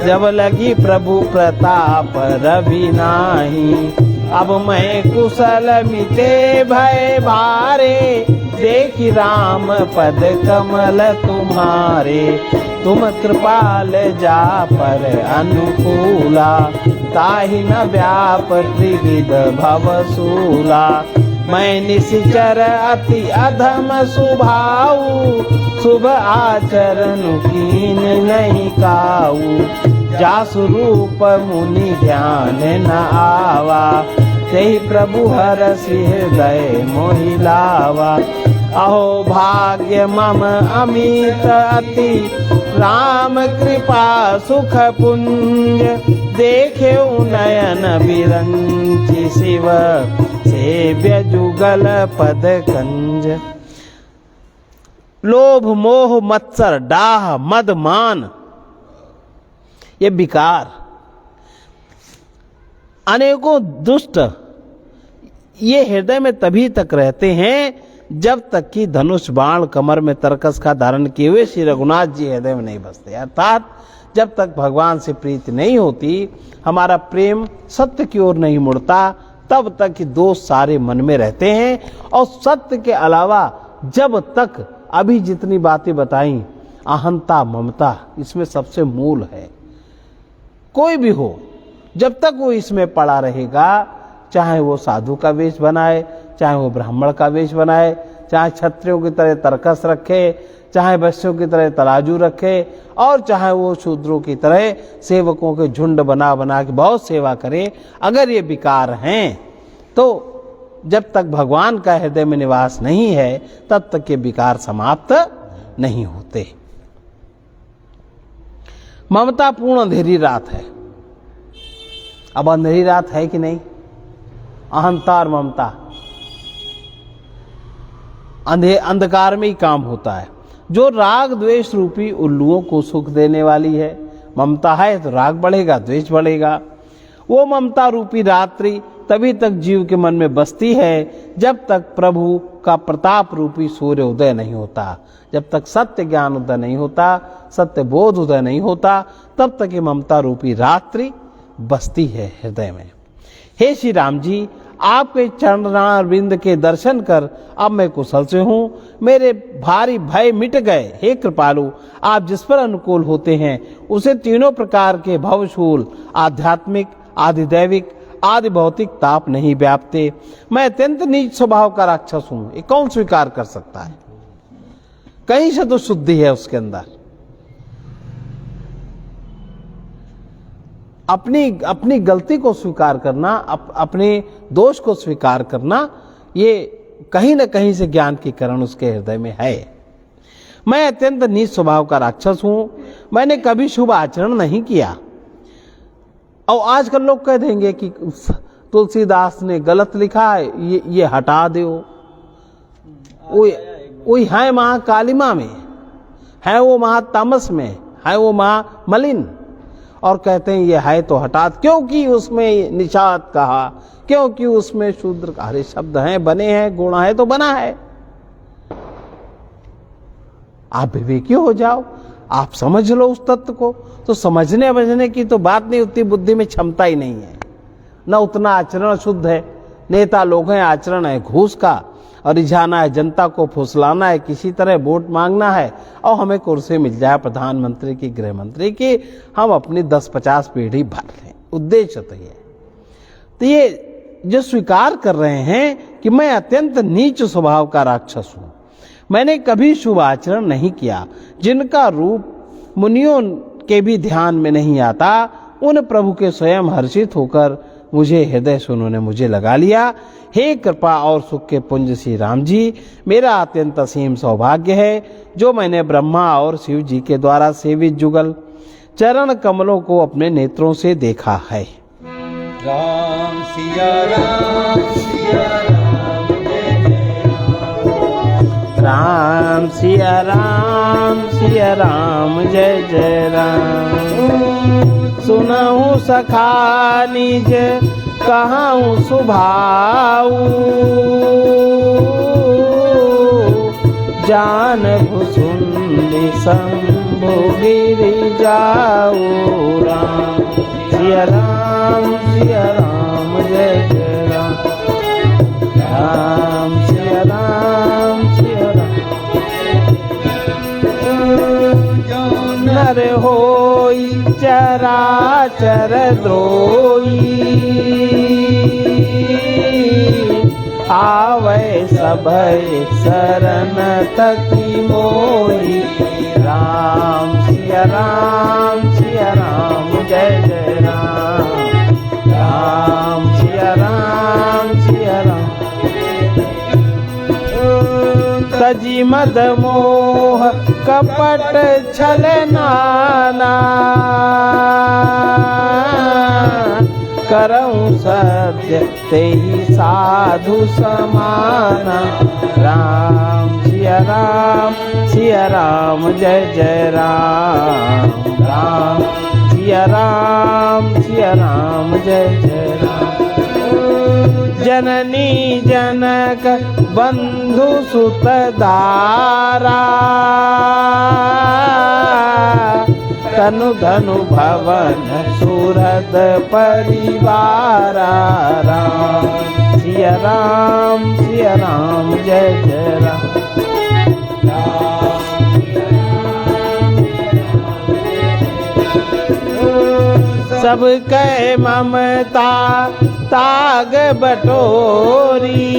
जब लगी प्रभु प्रताप रवि नाही। अब मैं कुशल मिटे भय भारे देखी राम पद कमल तुम्हारे। तुम कृपाल जा पर अनुकूला ताहि न व्याप त्रिविध भवसूला। मैं निश्चर अति अधम सुभाऊ शुभ आचरण कीन नहीं काऊ। जासु रूप मुनि ध्यान न आवा तेहि प्रभु हरसि हृदय मोहि लावा। अहो भाग्य मम अमित अति राम कृपा सुख पुंज। देखे नयन बिरंचि शिव सेव्य जुगल पद कंज। लोभ मोह मत्सर डाह मद मान ये विकार अनेकों दुष्ट ये हृदय में तभी तक रहते हैं जब तक कि धनुष बाण कमर में तरकस का धारण किए हुए श्री रघुनाथ जी हृदय में नहीं बसते। अर्थात जब तक भगवान से प्रीति नहीं होती, हमारा प्रेम सत्य की ओर नहीं मुड़ता, तब तक कि दोष सारे मन में रहते हैं। और सत्य के अलावा जब तक अभी जितनी बातें बताई, अहंता ममता इसमें सबसे मूल है। कोई भी हो, जब तक वो इसमें पड़ा रहेगा, चाहे वो साधु का वेश बनाए, चाहे वो ब्राह्मण का वेश बनाए, चाहे क्षत्रियों की तरह तरकस रखे, चाहे वैश्यों की तरह तराजू रखे, और चाहे वो शूद्रों की तरह सेवकों के झुंड बना बना के बहुत सेवा करे, अगर ये विकार हैं तो जब तक भगवान का हृदय में निवास नहीं है, तब तक ये विकार समाप्त नहीं होते। ममता पूर्ण अंधेरी रात है। अब अंधेरी रात है कि नहीं? अहंता और ममता अंधकार में ही काम होता है। जो राग द्वेष रूपी उल्लुओं को सुख देने वाली है, ममता है तो राग बढ़ेगा, द्वेष बढ़ेगा। वो ममता रूपी रात्रि तभी तक जीव के मन में बसती है जब तक प्रभु का प्रताप रूपी सूर्य उदय नहीं होता, जब तक सत्य ज्ञान उदय नहीं होता, सत्य बोध उदय नहीं होता, तब तक ये ममता रूपी रात्रि बसती है हृदय में। हे श्री राम जी, आपके चरणारविंद के दर्शन कर अब मैं कुशल से हूँ, मेरे भारी भय मिट गए। हे कृपालु, आप जिस पर अनुकूल होते हैं उसे तीनों प्रकार के भवशूल, आध्यात्मिक, आधिदैविक, आदि भौतिक ताप नहीं व्यापते। मैं अत्यंत नीच स्वभाव का राक्षस हूँ, ये कौन स्वीकार कर सकता है? कहीं से तो शुद्धि है उसके अंदर। अपनी गलती को स्वीकार करना, अपने दोष को स्वीकार करना, ये कहीं न कहीं से ज्ञान की किरण उसके हृदय में है। मैं अत्यंत नीच स्वभाव का राक्षस हूं, मैंने कभी शुभ आचरण नहीं किया। और आजकल लोग कह देंगे कि तुलसीदास ने गलत लिखा है, ये हटा दो। वो है महाकालिमा में, है वो महातामस में, है वो महामलिन, और कहते हैं ये है तो हटा, क्योंकि उसमें निषाद कहा, क्योंकि उसमें शूद्र का, अरे शब्द हैं, बने हैं, गुण है तो बना है। आप विवेकी हो जाओ, आप समझ लो उस तत्व को। तो समझने समझने की तो बात नहीं, उतनी बुद्धि में क्षमता ही नहीं है, न उतना आचरण शुद्ध है। नेता लोग हैं, आचरण है घूस का, और रिझाना है जनता को, फुसलाना है, किसी तरह वोट मांगना है, और हमें कुर्सी मिल जाए प्रधानमंत्री की, गृह मंत्री की, हम अपनी 10-50 पीढ़ी भर लें। उद्देश्य तो ये। तो ये जो स्वीकार कर रहे हैं कि मैं अत्यंत नीच स्वभाव का राक्षस हूं, मैंने कभी शुभ आचरण नहीं किया, जिनका रूप मुनियों के भी ध्यान में नहीं आता, उन प्रभु के स्वयं हर्षित होकर मुझे हृदय से उन्होंने मुझे लगा लिया। हे कृपा और सुख के पुंज श्री राम जी, मेरा अत्यंत असीम सौभाग्य है जो मैंने ब्रह्मा और शिव जी के द्वारा सेवित जुगल चरण कमलों को अपने नेत्रों से देखा है। राम सिया राम सिया राम जय जय राम सिया राम सिया राम जय जय राम। सुनहु सखा निज कहाऊं सुभाऊ, जान भुसुंडी शंभु गिरि जाऊ। राम सिया राम जय जय राम। राम सिया राम नर होई चराचर द्रोही, आवे सभय शरण तकी मोही। राम सिया राम जय जय राम। राम सिया राम तजी मद मोह कपट छल नाना, करऊं सत्य तेहि साधु समाना। राम सिया राम जय जय राम। राम सिया राम जय जय राम। जननी जनक बंधु सुत दारा तनु धनु भवन सुरद परिवारा राम सिया राम जय जय राम सब कै ममता ताग बटोरी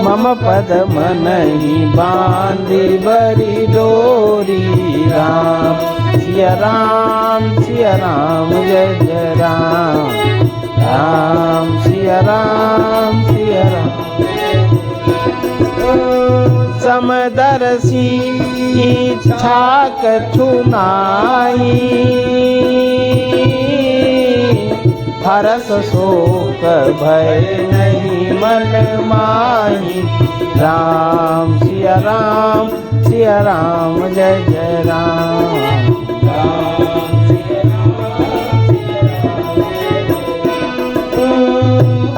मम पद मनहि बांधि बरी डोरी राम सिया राम जय जय राम राम सिया राम समदर्शी इच्छा कछुनाई हरस शोक भय नहीं मन माही राम सिया राम जय जय राम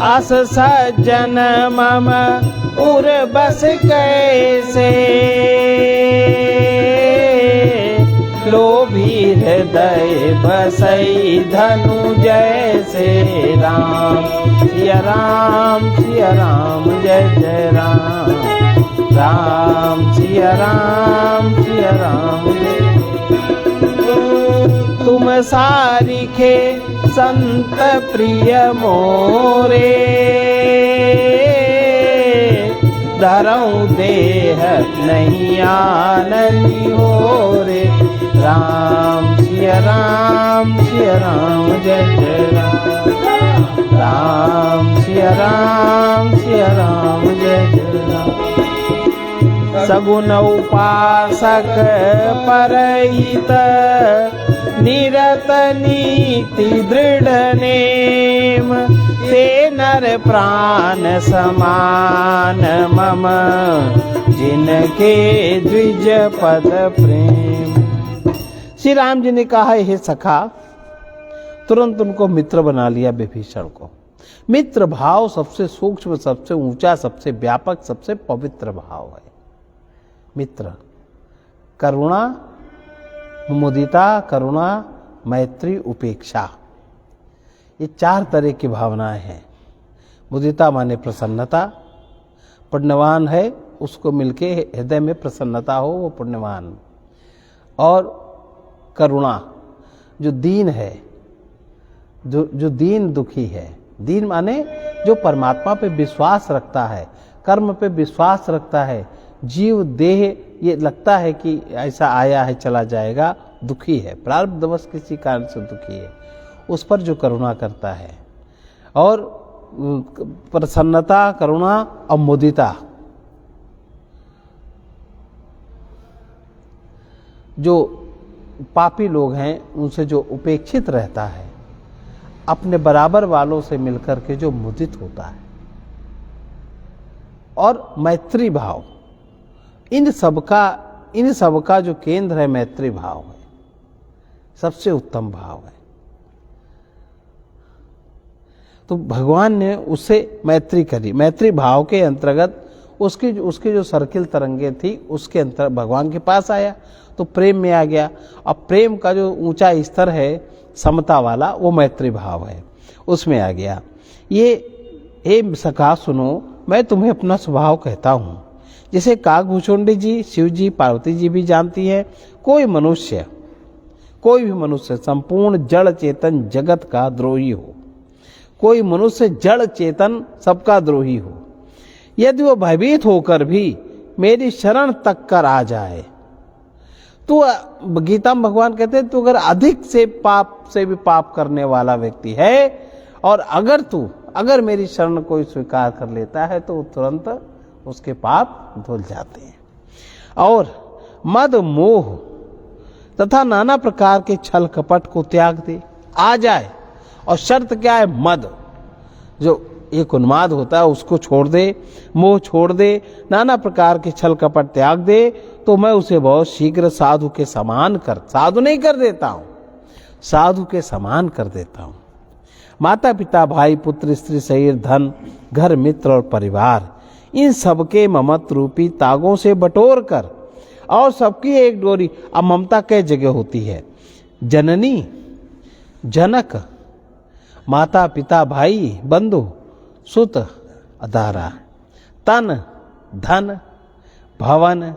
अस सज्जन मम उर बस कैसे लोभी हृदय बसई धनु जैसे राम सिया राम जय जय राम राम सिया राम तुम सारिखे संत प्रिय मोरे धरऊं देह नहीं आनंदी हो रे राम सिया राम जय जय राम राम सिया राम जय जय राम सगुन उपासक परहित निरत नीति दृढ़ नेम ते नर प्राण समान मम जिनके द्विज पद प्रेम। श्री राम जी ने कहा हे सखा, तुरंत उनको मित्र बना लिया विभीषण को। मित्र भाव सबसे सूक्ष्म, सबसे ऊंचा, सबसे व्यापक, सबसे पवित्र भाव है। मित्र करुणा, मुदिता, करुणा, मैत्री, उपेक्षा, ये 4 तरह की भावनाएं हैं। मुदिता माने प्रसन्नता, पुण्यवान है उसको मिलके हृदय में प्रसन्नता हो, वो पुण्यवान। और करुणा, जो दीन है, जो दीन दुखी है। दीन माने जो परमात्मा पे विश्वास रखता है, कर्म पे विश्वास रखता है, जीव देह ये लगता है कि ऐसा आया है चला जाएगा, दुखी है, प्रारब्धवश किसी कारण से दुखी है, उस पर जो करुणा करता है। और प्रसन्नता, करुणा और मुदिता, जो पापी लोग हैं उनसे जो उपेक्षित रहता है, अपने बराबर वालों से मिलकर के जो मुदित होता है। और मैत्री भाव, इन सबका जो केंद्र है मैत्री भाव है, सबसे उत्तम भाव है। तो भगवान ने उससे मैत्री करी। मैत्री भाव के अंतर्गत उसकी जो सर्किल तरंगे थी उसके अंतर भगवान के पास आया तो प्रेम में आ गया। अब प्रेम का जो ऊंचा स्तर है समता वाला, वो मैत्री भाव है, उसमें आ गया। ये सखा सुनो, मैं तुम्हें अपना स्वभाव कहता हूं। जिसे काकभूषुंडी जी, शिव जी, पार्वती जी भी जानती है। कोई भी मनुष्य संपूर्ण जड़ चेतन जगत का द्रोही हो, कोई मनुष्य जड़ चेतन सबका द्रोही हो, यदि वो भयभीत होकर भी मेरी शरण तक कर आ जाए तो गीता में भगवान कहते हैं तू अगर अधिक से भी पाप करने वाला व्यक्ति है और अगर मेरी शरण कोई स्वीकार कर लेता है तो तुरंत उसके पाप धुल जाते हैं। और मद मोह तथा नाना प्रकार के छल कपट को त्याग दे, आ जाए। और शर्त क्या है? मद, जो एक उन्माद होता है उसको छोड़ दे, मोह छोड़ दे, नाना प्रकार के छल कपट त्याग दे, तो मैं उसे बहुत शीघ्र साधु के समान साधु नहीं कर देता हूं, साधु के समान कर देता हूं। माता पिता भाई पुत्र स्त्री शरीर धन घर मित्र और परिवार, इन सबके ममत्व रूपी तागों से बटोर कर और सबकी एक डोरी। अब ममता कई जगह होती है, जननी जनक, माता पिता भाई बंधु सुत अदारा, तन धन भवन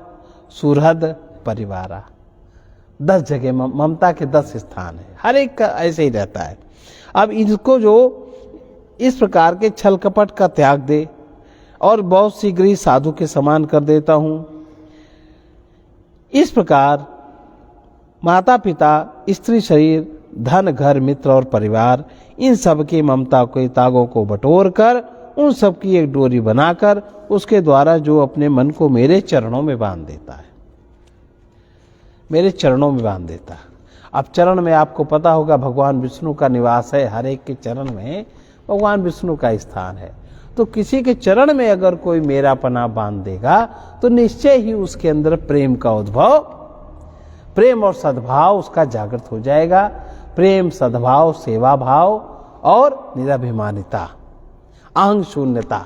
सुहृद परिवारा। 10 जगह ममता के 10 स्थान है, हर एक का ऐसे ही रहता है। अब इनको जो इस प्रकार के छल कपट का त्याग दे और बहुत शीघ्र ही साधु के समान कर देता हूं। इस प्रकार माता पिता स्त्री शरीर धन घर मित्र और परिवार, इन सब की ममता के तागों को बटोर कर उन सब की एक डोरी बनाकर उसके द्वारा जो अपने मन को मेरे चरणों में बांध देता है, मेरे चरणों में बांध देता है। अब चरण में आपको पता होगा भगवान विष्णु का निवास है, हर एक के चरण में भगवान विष्णु का स्थान है। तो किसी के चरण में अगर कोई मेरा पना बांध देगा तो निश्चय ही उसके अंदर प्रेम का उद्भव, प्रेम और सद्भाव उसका जागृत हो जाएगा। प्रेम सद्भाव सेवा भाव और निराभिमानिता अहंग शून्यता,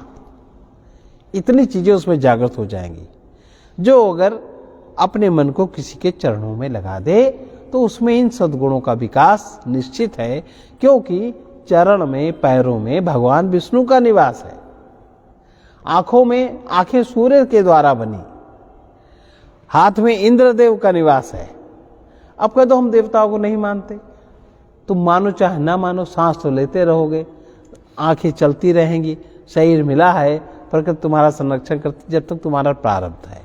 इतनी चीजें उसमें जागृत हो जाएंगी। जो अगर अपने मन को किसी के चरणों में लगा दे तो उसमें इन सद्गुणों का विकास निश्चित है, क्योंकि चरण में पैरों में भगवान विष्णु का निवास है। आंखों में आंखें सूर्य के द्वारा बनी, हाथ में इंद्रदेव का निवास है। अब कह दो हम देवताओं को नहीं मानते, तुम मानो चाहे ना मानो, सांस तो लेते रहोगे, आंखें चलती रहेंगी, शरीर मिला है, प्रकृति तुम्हारा संरक्षण करती जब तक तुम्हारा प्रारब्ध है,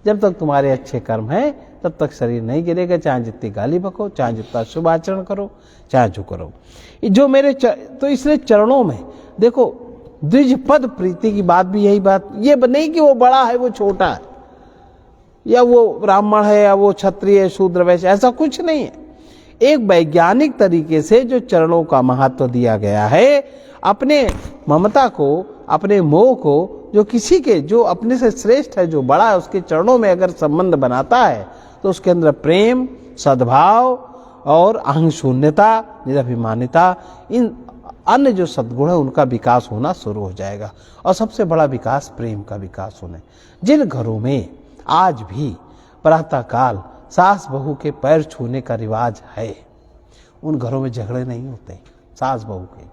जब तक तुम्हारे अच्छे कर्म हैं तब तक शरीर नहीं गिरेगा, चाहे जितनी गाली बको, चाहे जितना शुभ आचरण करो, चाहे जो करो। जो मेरे तो इसलिए चरणों में देखो, द्विज पद प्रीति की बात भी यही बात, ये नहीं कि वो बड़ा है वो छोटा है, या वो ब्राह्मण है या वो क्षत्रिय है शूद्र वैश्य, ऐसा कुछ नहीं है। एक वैज्ञानिक तरीके से जो चरणों का महत्व दिया गया है, अपने ममता को, अपने मोह को, जो किसी के जो अपने से श्रेष्ठ है, जो बड़ा है, उसके चरणों में अगर संबंध बनाता है तो उसके अंदर प्रेम सद्भाव और अहंग शून्यता निराभिमानिता, इन अन्य जो सद्गुण है उनका विकास होना शुरू हो जाएगा। और सबसे बड़ा विकास प्रेम का विकास होना है। जिन घरों में आज भी प्रातःकाल सास बहू के पैर छूने का रिवाज है, उन घरों में झगड़े नहीं होते सास बहू के,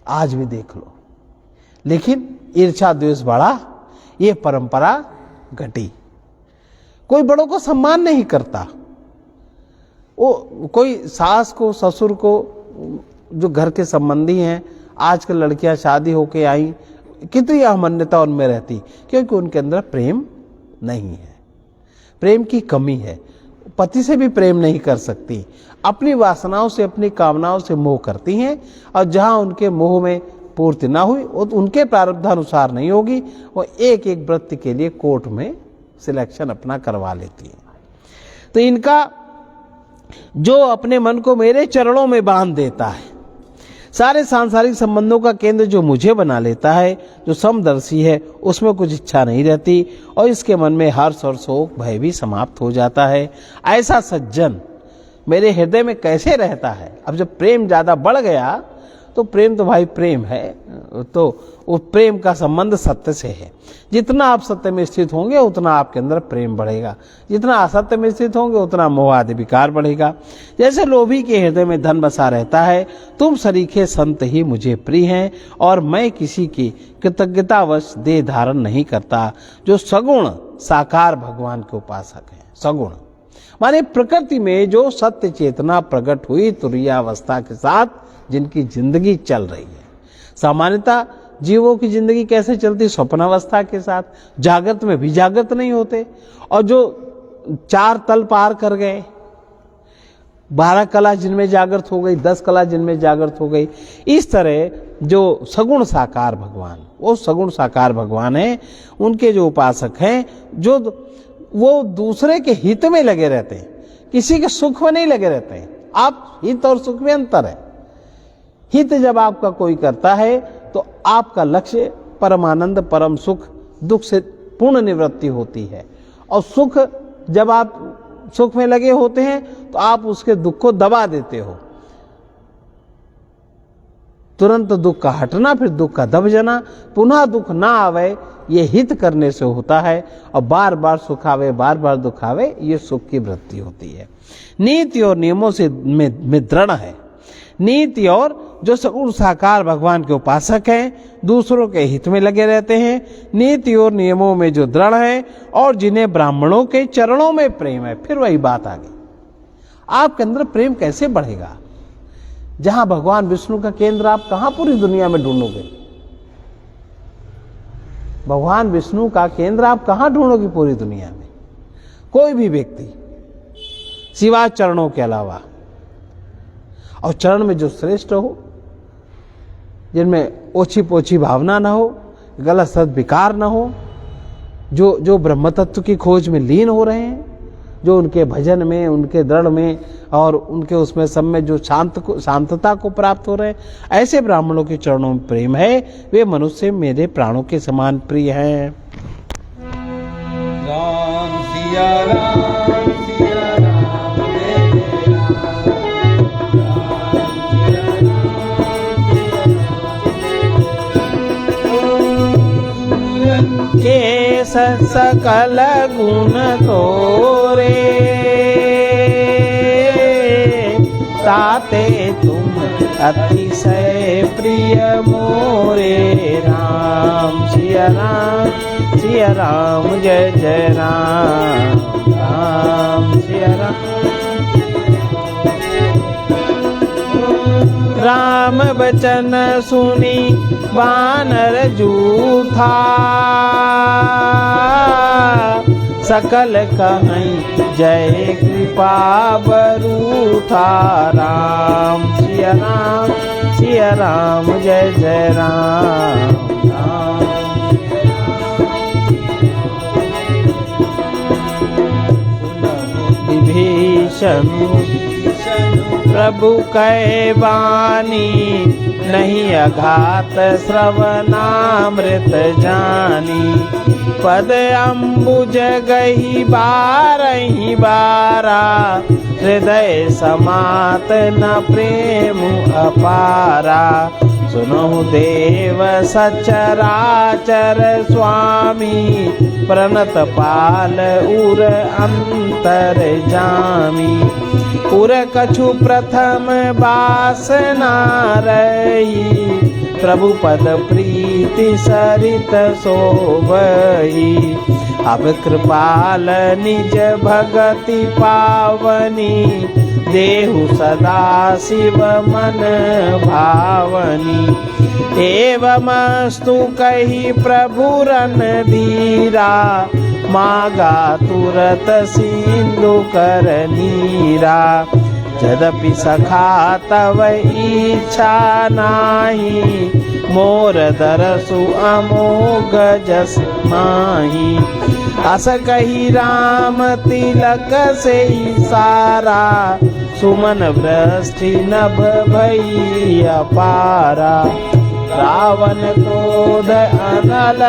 आज भी देख लो। लेकिन ईर्ष्या द्वेष बढ़ा, ये परंपरा घटी। कोई बड़ों को सम्मान नहीं करता, वो कोई सास को ससुर को, जो घर के संबंधी हैं, आजकल लड़कियां शादी होके आई, कितनी अहमन्यता उनमें रहती, क्योंकि उनके अंदर प्रेम नहीं है, प्रेम की कमी है। पति से भी प्रेम नहीं कर सकती, अपनी वासनाओं से अपनी कामनाओं से मोह करती हैं, और जहां उनके मोह में पूर्ति ना हुई वो उनके प्रारब्धानुसार नहीं होगी, वो एक एक वृत्ति के लिए कोर्ट में सिलेक्शन अपना करवा लेती है। तो इनका जो अपने मन को मेरे चरणों में बांध देता है, सारे सांसारिक संबंधों का केंद्र जो मुझे बना लेता है, जो समदर्शी है, उसमें कुछ इच्छा नहीं रहती और इसके मन में हर्ष और शोक भय भी समाप्त हो जाता है। ऐसा सज्जन मेरे हृदय में कैसे रहता है? अब जब प्रेम ज्यादा बढ़ गया तो प्रेम तो भाई प्रेम है, तो वो प्रेम का संबंध सत्य से है। जितना आप सत्य में स्थित होंगे उतना आपके अंदर प्रेम बढ़ेगा, जितना असत्य में स्थित होंगे उतना मोह आदि विकार बढ़ेगा। जैसे लोभी के हृदय में धन बसा रहता है, तुम सरीखे संत ही मुझे प्रिय हैं और मैं किसी की कृतज्ञतावश देह धारण नहीं करता। जो सगुण साकार भगवान के उपासक हैं, सगुण माने प्रकृति में जो सत्य चेतना प्रकट हुई तुरीयावस्था के साथ जिनकी जिंदगी चल रही है। सामान्यतः जीवों की जिंदगी कैसे चलती? स्वप्नावस्था के साथ, जागृत में भी जागृत नहीं होते, और जो 4 तल पार कर गए, 12 कला जिनमें जागृत हो गई, 10 कला जिनमें जागृत हो गई, इस तरह जो सगुण साकार भगवान, वो सगुण साकार भगवान है, उनके जो उपासक हैं, जो वो दूसरे के हित में लगे रहते हैं, किसी के सुख में नहीं लगे रहते हैं। आप हित और सुख में अंतर है। हित जब आपका कोई करता है तो आपका लक्ष्य परमानंद परम सुख, दुख से पूर्ण निवृत्ति होती है, और सुख जब आप सुख में लगे होते हैं तो आप उसके दुख को दबा देते हो। तुरंत दुख का हटना, फिर दुख का दब जाना, पुनः दुख ना आवे, ये हित करने से होता है। और बार बार सुख आवे, बार बार दुख आवे, ये सुख की वृत्ति होती है। नीति और नियमों से में दृढ़ है। नीति और जो सगुण साकार भगवान के उपासक हैं, दूसरों के हित में लगे रहते हैं, नीति और नियमों में जो दृढ़ है, और जिन्हें ब्राह्मणों के चरणों में प्रेम है। फिर वही बात आ गई, आपके अंदर प्रेम कैसे बढ़ेगा? जहां भगवान विष्णु का केंद्र आप कहां पूरी दुनिया में ढूंढोगे? भगवान विष्णु का केंद्र आप कहां ढूंढोगे पूरी दुनिया में? कोई भी व्यक्ति सिवा चरणों के अलावा, और चरण में जो श्रेष्ठ हो, जिनमें ओछी पोछी भावना ना हो, गलत सद्विकार ना हो, जो ब्रह्म तत्व की खोज में लीन हो रहे हैं, जो उनके भजन में, उनके दृढ़ में और उनके उसमें सब में जो शांतता को प्राप्त हो रहे हैं, ऐसे ब्राह्मणों के चरणों में प्रेम है। वे मनुष्य मेरे प्राणों के समान प्रिय हैं। राम सिया राम सिया राम जय जय राम। केस सकल गुण तोरे, ताते तुम अतिशय प्रिय मोरे। राम सिया राम जय जय राम। राम सिया राम बचन सुनी वानर जूथा, सकल कहीं जय कृपा बरूथा। राम सिया राम जय जय राम। विभीषण प्रभु कै वाणी, नहीं अघात श्रवणामृत जानी। पद अम्बुज गही बारही बारा, हृदय समात न प्रेम अपारा। सुनहु देव सचराचर स्वामी, प्रणत पाल उर अंतर जामी। उर कछु प्रथम वासना रही, प्रभु पद प्रीति सरित शोभई। अब कृपाल निज भगति पावनी, देहु सदा शिव मन भावनी। एवमस्तु कही प्रभु रणधीरा, मागा तुरत सिंधु कर नीरा। यद्यपि सखा तव इच्छा नाही, मोर दरसु अमोघ जस माही। अस कही राम तिलक से सारा, सुमन वृष्टि नभ भई अपारा। रावण क्रोध अनल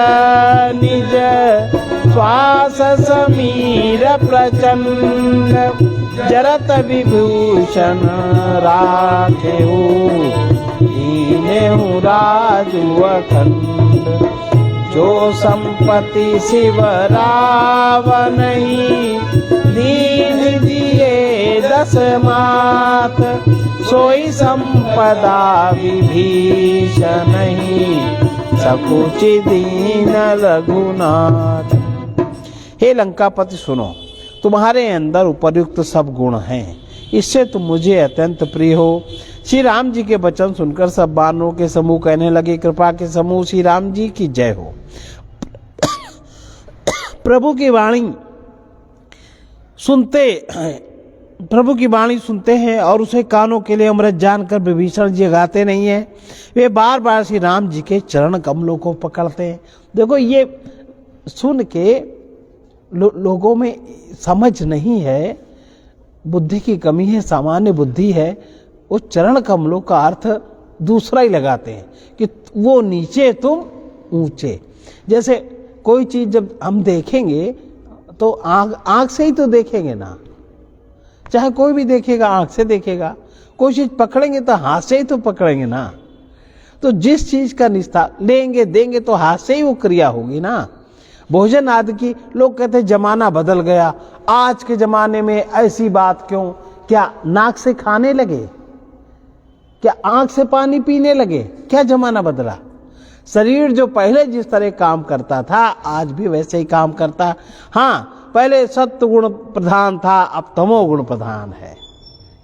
निज, श्वास समीर प्रचंड। जरत विभूषण राखेऊ, दीनेहु राजु अखंड। जो संपत्ति शिव रावणहि, दीन दिए दस मात। सोई संपदा विभीषणहि, सकुचि दीन रघुनाथ। हे लंकापति सुनो, तुम्हारे अंदर उपर्युक्त सब गुण हैं, इससे तुम मुझे अत्यंत प्रिय हो। श्री राम जी के वचन सुनकर सब वानरों के समूह कहने लगे, कृपा के समूह श्री राम जी की जय हो। प्रभु की वाणी सुनते हैं और उसे कानों के लिए अमृत जानकर विभीषण जी गाते नहीं है। वे बार बार श्री राम जी के चरण कमलों को पकड़ते हैं। देखो, ये सुन के लोगों में समझ नहीं है, बुद्धि की कमी है, सामान्य बुद्धि है। वो चरण कमलों का अर्थ दूसरा ही लगाते हैं कि वो नीचे तुम ऊंचे। जैसे कोई चीज जब हम देखेंगे तो आंख से ही तो देखेंगे ना, चाहे कोई भी देखेगा आंख से देखेगा। कोई चीज पकड़ेंगे तो हाथ से ही तो पकड़ेंगे ना। तो जिस चीज का निस्तार लेंगे देंगे तो हाथ से ही वो क्रिया होगी ना। भोजन आदि की लोग कहते हैं जमाना बदल गया, आज के जमाने में ऐसी बात क्यों? क्या नाक से खाने लगे? क्या आंख से पानी पीने लगे? क्या जमाना बदला? शरीर जो पहले जिस तरह काम करता था आज भी वैसे ही काम करता। हाँ, पहले सत्व गुण प्रधान था, अब तमो गुण प्रधान है,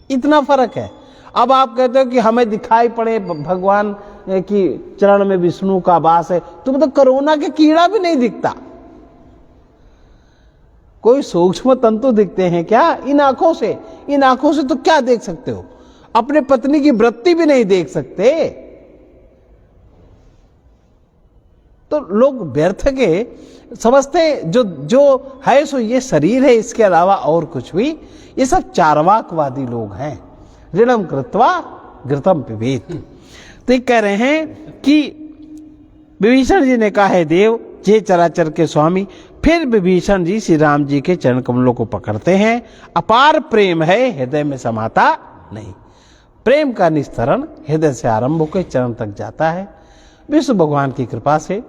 इतना फर्क है। अब आप कहते हो कि हमें दिखाई पड़े भगवान की चरण में विष्णु का वास है, तुम तो कोरोना के कीड़ा भी नहीं दिखता। कोई सूक्ष्म तंतु दिखते हैं क्या इन आंखों से? इन आंखों से तो क्या देख सकते हो? अपने पत्नी की वृत्ति भी नहीं देख सकते। तो लोग व्यर्थ के समझते जो है सो ये शरीर है, इसके अलावा और कुछ भी। ये सब चार्वाकवादी लोग हैं। ऋणम कृत्वा घृतम पिबेत। तो ये कह रहे हैं कि विभीषण जी ने कहा है देव जे चराचर के स्वामी। फिर विभीषण जी श्री राम जी के चरण कमलों को पकड़ते हैं। अपार प्रेम है, हृदय में समाता नहीं। प्रेम का निस्तरण हृदय से आरंभ होकर चरण तक जाता है। विष्णु भगवान की कृपा से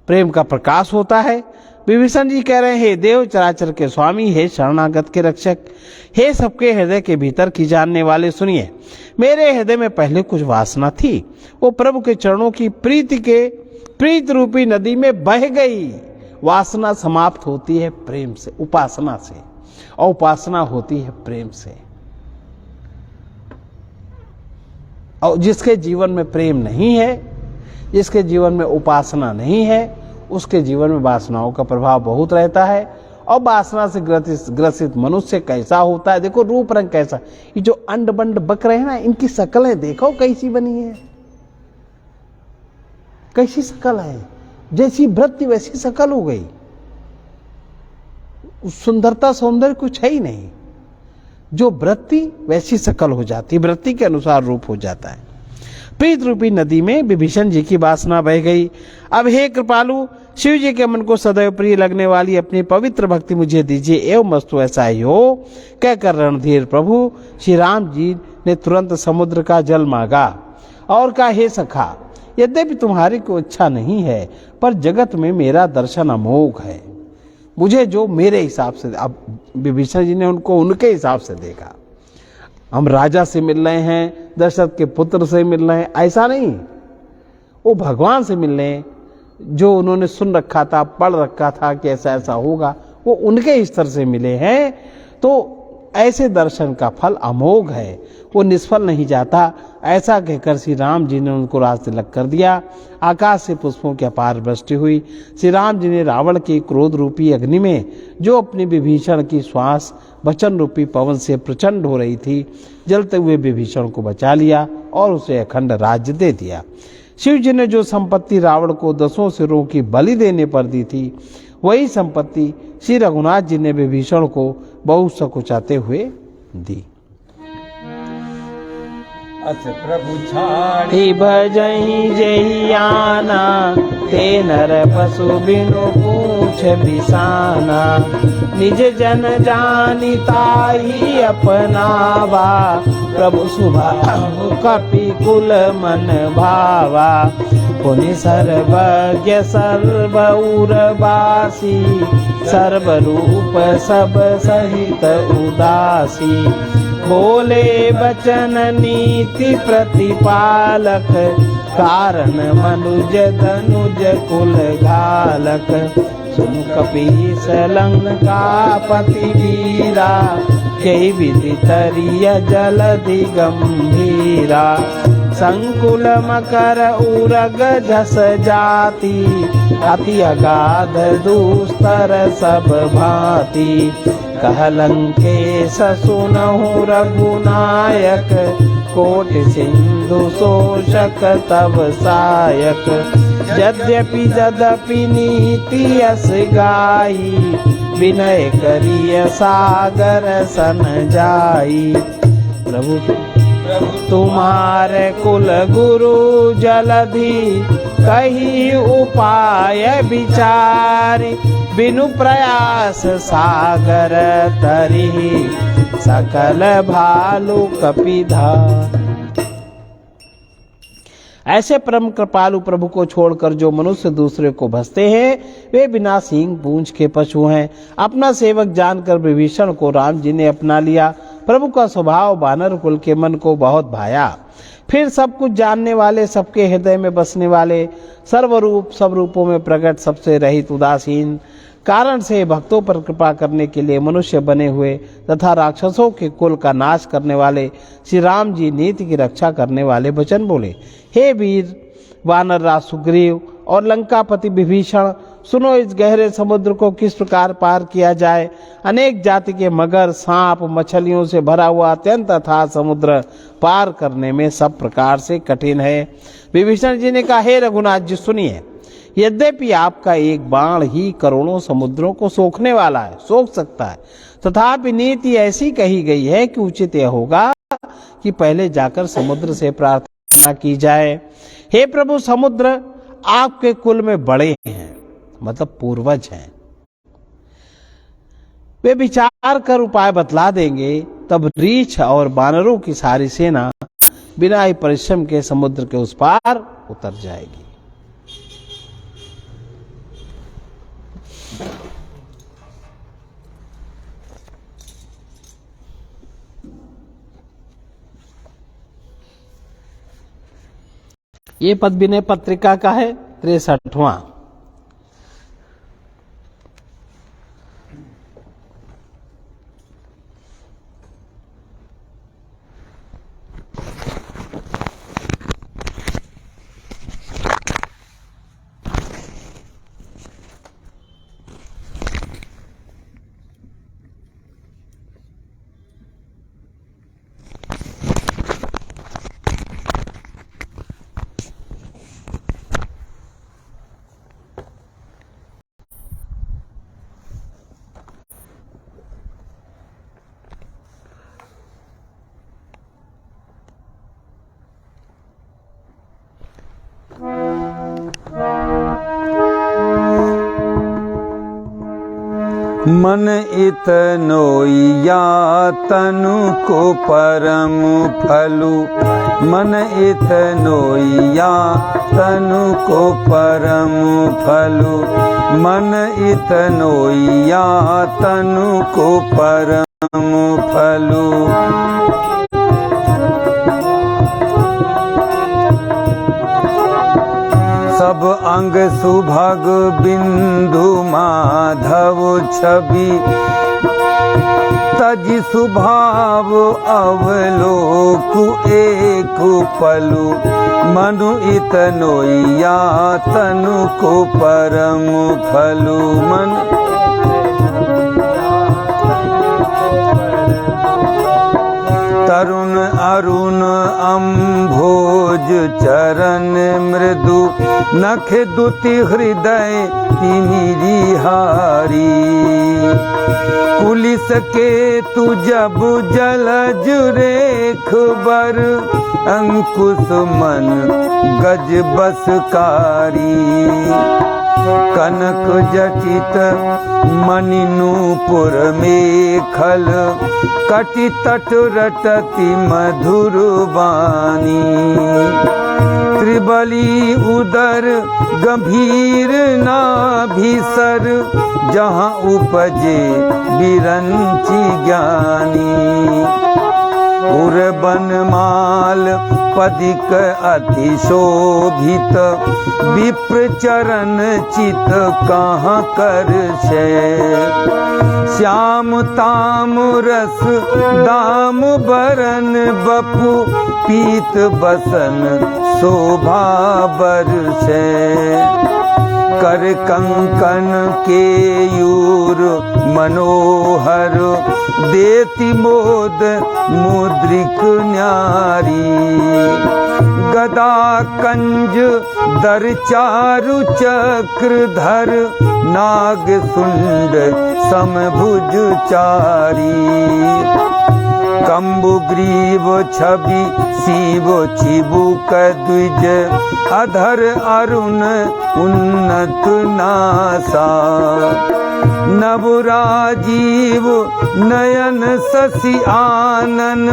प्रेम का प्रकाश होता है। विभीषण जी कह रहे हैं हे देव चराचर के स्वामी, हे शरणागत के रक्षक, हे सबके हृदय के भीतर की जानने वाले, सुनिए मेरे हृदय में पहले कुछ वासना थी, वो प्रभु के चरणों की प्रीत रूपी नदी में बह गई। वासना समाप्त होती है प्रेम से, उपासना से, और उपासना होती है प्रेम से। और जिसके जीवन में प्रेम नहीं है, जिसके जीवन में उपासना नहीं है, उसके जीवन में वासनाओं का प्रभाव बहुत रहता है। और वासना से ग्रसित मनुष्य कैसा होता है? देखो रूप रंग कैसा, ये जो अंड बंड बक रहे हैं ना, इनकी शक्लें देखो कैसी बनी है, कैसी शक्ल है, जैसी वृत्ति वैसी शक्ल हो गई। सुंदरता सौंदर्य कुछ है ही नहीं। जो वृत्ति वैसी शक्ल हो जाती, वृत्ति के अनुसार रूप हो जाता है। प्रीत रूपी नदी में विभीषण जी की वासना बह गई। अब हे कृपालु, शिव जी के मन को सदैव प्रिय लगने वाली अपनी पवित्र भक्ति मुझे दीजिए, एवं वस्तु ऐसा ही हो। कहकर रणधीर प्रभु श्री राम जी ने तुरंत समुद्र का जल मांगा और कहा हे सखा, यद्यपि तुम्हारी को इच्छा नहीं है, पर जगत में मेरा दर्शन अमोघ है। मुझे जो मेरे हिसाब से, अब विभीषण जी ने उनको उनके हिसाब से देखा। हम राजा से मिल रहे हैं, दशरथ के पुत्र से मिल रहे हैं, ऐसा नहीं। वो भगवान से मिल रहे हैं, जो उन्होंने सुन रखा था, पढ़ रखा था कि ऐसा ऐसा होगा, वो उनके स्तर से मिले हैं। तो ऐसे दर्शन का फल अमोघ है, वो निष्फल नहीं जाता। ऐसा कहकर श्री राम जी ने उनको राज तिलक कर दिया। आकाश से पुष्पों की अपार वृष्टि हुई। श्री राम जी ने रावण की क्रोध रूपी अग्नि में, जो अपनी विभीषण की श्वास वचन रूपी पवन से प्रचंड हो रही थी, जलते हुए विभीषण को बचा लिया और उसे अखंड राज्य दे दिया। शिव जी ने जो संपत्ति रावण को 10 सिरों की बलि देने पर दी थी, वही संपत्ति श्री रघुनाथ जी ने विभीषण को बहुत सकुचाते हुए दी। अस प्रभु छाड़ी भजई जही आना, ते नर पशु बिनु पूछ बिसाना। निज जन जानी ताई अपनावा, प्रभु सुभाव कपि कुल मन भावा। पुनि सर्वज्ञ सर्व उर्वासी, सर्वरूप सब सहित उदासी। बोले बचन नीति प्रतिपालक, कारण मनुज धनुज कुल घालक। सुन कपीस लंकापति वीरा, कई विधि तरिय जलधि गंभीरा। संकुल मकर उरग झस जाति, अति अगाध दुस्तर सब भांति। कहलंकेश सुनहु रघुनायक, कोटि सिंधु शोषक तब सायक। यद्यपि जदपि नीति यस गाई, विनय करिय सागर सन जाई। प्रभु तुम्हारे कुल गुरु जलधि, कही उपाय विचारी। बिनु प्रयास सागर तरी, सकल भालु कपिधा। ऐसे परम कृपालु प्रभु को छोड़कर जो मनुष्य दूसरे को भसते हैं वे बिना सींग पूंछ के पशु हैं। अपना सेवक जानकर विभीषण को राम जी ने अपना लिया। प्रभु का स्वभाव वानर कुल के मन को बहुत भाया। फिर सब कुछ जानने वाले, सबके हृदय में बसने वाले, सर्वरूप सब रूपों में प्रकट, सबसे रहित, उदासीन कारण से भक्तों पर कृपा करने के लिए मनुष्य बने हुए तथा राक्षसों के कुल का नाश करने वाले श्री राम जी नीति की रक्षा करने वाले वचन बोले। हे वीर वानर राज सुग्रीव और लंकापति विभीषण, सुनो इस गहरे समुद्र को किस प्रकार पार किया जाए। अनेक जाति के मगर, सांप, मछलियों से भरा हुआ अत्यंत अथाह समुद्र पार करने में सब प्रकार से कठिन है। विभीषण जी ने कहा, हे रघुनाथ जी सुनिए, यद्यपि आपका एक बाण ही करोड़ों समुद्रों को सोखने वाला है, सोख सकता है, तथापि नीति ऐसी कही गई है कि उचित यह होगा कि पहले जाकर समुद्र से प्रार्थना की जाए। हे प्रभु, समुद्र आपके कुल में बड़े हैं, मतलब पूर्वज हैं, वे विचार कर उपाय बतला देंगे। तब रीछ और बानरों की सारी सेना बिना ही परिश्रम के समुद्र के उस पार उतर जाएगी। ये पद विनय पत्रिका का है 63वां। मन इतनोइया तनु को परम फलु, मन इतनोइया तनु को परम फलु, मन इतनोइया तनु को परम फलु। सब अंग सुभग बिंदु माधव छवि, तज सुभाव अवलोक एक पलु, मनु इतनोइया तनु को परम फलु। मन तरुण अरुण अम्भोज चरण मृदु, नख दुति हृदय तिमिरी हारी। पुलिस के तु जब जलज रेख बर, अंकुश मन गज बसकारी। कनक जटित मणि नूपुर मेखल, कटि तट रटति मधुर वाणी। त्रिबली उदर गंभीर नाभिसर, जहाँ उपजे बिरंची ज्ञानी। उर्बनमाल पदिक अति शोभित, विप्र चरण चित कहाँ कर श्याम ताम रस दाम बरन बपु, पीत बसन शोभा बरसे। कर कंकन केयूर मनोहर, देति मोद मुद्रिक न्यारी। गदा कंज दर चारु चक्रधर, नाग सुंड समभुज चारी। कंबु ग्रीव छवि शिव चिबुक द्विज अधर अरुण उन्नत नासा नव राजीव नयन शशि आनन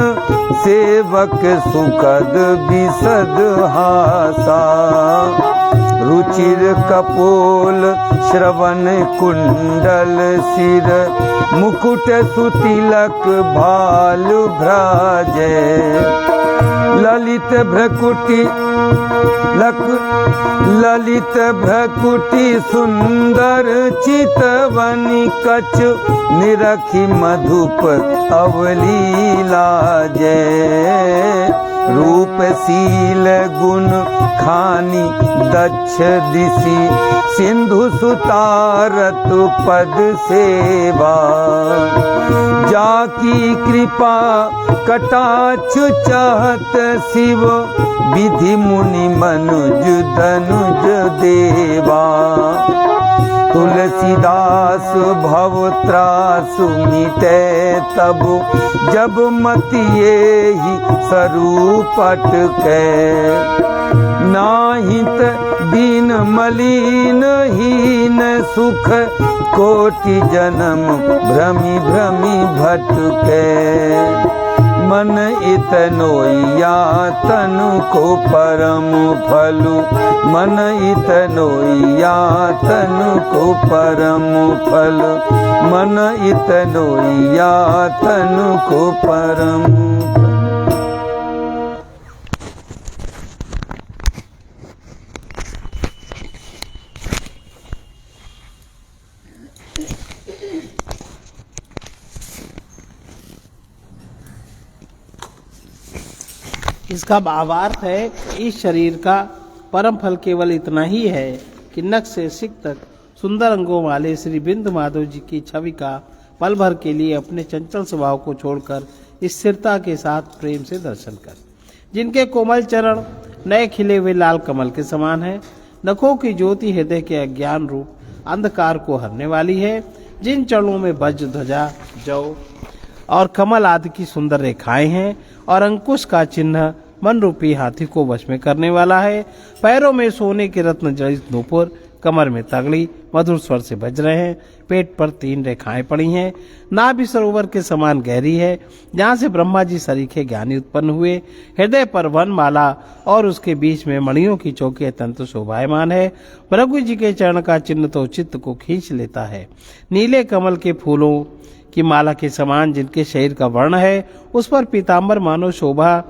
सेवक सुखद विशद हासा रुचिर कपोल श्रवण कुंडल सिर मुकुट सुतिलक भाल भ्राजे ललित भ्रकुटी ललित भ्रकुटी सुंदर चितवनी कछ निरखी मधुप अवली लाजे रूपशील गुण खानी दक्ष दिशि सिंधु सुतारत पद सेवा जाकी कृपा कटाक्ष चाहत शिव विधि मुनि मनुज धनुज देवा तुलसीदास भव त्रास मिटे तब जब मतिये ही स्वरूपट के नाहित दीन मलिन हीन सुख कोटि जन्म भ्रमि भ्रमि भटके मन इतनोया तनु को परम फलु मन इतनोया तनु को परम फल मन इतनोया तनु को परम इसका भावार्थ है कि इस शरीर का परम फल केवल इतना ही है कि नख से सिक तक सुंदर अंगों वाले श्री बिंदु माधव जी की छवि का पल भर के लिए अपने चंचल स्वभाव को छोड़कर स्थिरता के साथ प्रेम से दर्शन कर। जिनके कोमल चरण नए खिले हुए लाल कमल के समान है, नखों की ज्योति हृदय के अज्ञान रूप अंधकार को हरने वाली है, जिन चरणों में वज्र ध्वजा जौ और कमल आदि की सुंदर रेखाएं हैं और अंकुश का चिन्ह मन रूपी हाथी को वश में करने वाला है। पैरों में सोने के रत्न जड़ित नूपुर, कमर में तगड़ी मधुर स्वर से बज रहे हैं। पेट पर 3 रेखाएं पड़ी हैं। नाभि सरोवर के समान गहरी है, जहाँ से ब्रह्मा जी सरीखे ज्ञानी उत्पन्न हुए। हृदय पर वनमाला और उसके बीच में मणियों की चौकी अत्यंत शोभायमान है। भृगु जी के चरण का चिन्ह तो चित्त को खींच लेता है। नीले कमल के फूलों की माला के समान जिनके शरीर का वर्ण है, उस पर पीताम्बर मानो शोभा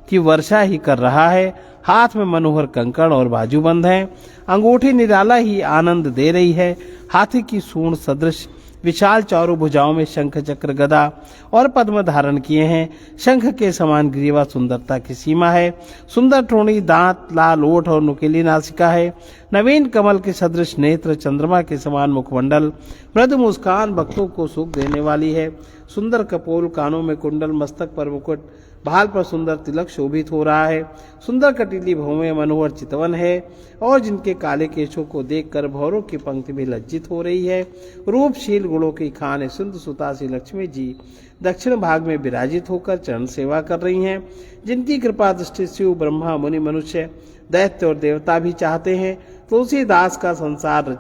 की वर्षा ही कर रहा है। हाथ में मनोहर कंकण और बाजूबंद हैं। अंगूठी निराला ही आनंद दे रही है। हाथी की सूंड सदृश विशाल चारों भुजाओं में शंख चक्र गदा और पद्म धारण किए हैं। शंख के समान ग्रीवा सुंदरता की सीमा है। सुंदर टोणी, दांत, लाल ओठ और नुकीली नासिका है। नवीन कमल के सदृश नेत्र, चंद्रमा के समान मुखमंडल, मृदु मुस्कान भक्तों को सुख देने वाली है। सुंदर कपोल, कानों में कुंडल, मस्तक पर मुकुट, भाल पर सुंदर तिलक शोभित हो रहा है। सुंदर कटीली भौवें मनोहर चितवन है और जिनके काले केशों को देखकर भौरों की पंक्ति भी लज्जित हो रही है। रूपशील गुणों की खान सिंधु सुता सी लक्ष्मी जी दक्षिण भाग में विराजित होकर चरण सेवा कर रही हैं, जिनकी कृपा दृष्टि शिव, ब्रह्मा, मुनि, मनुष्य, दैत्य और देवता भी चाहते हैं। तुलसीदास का संसार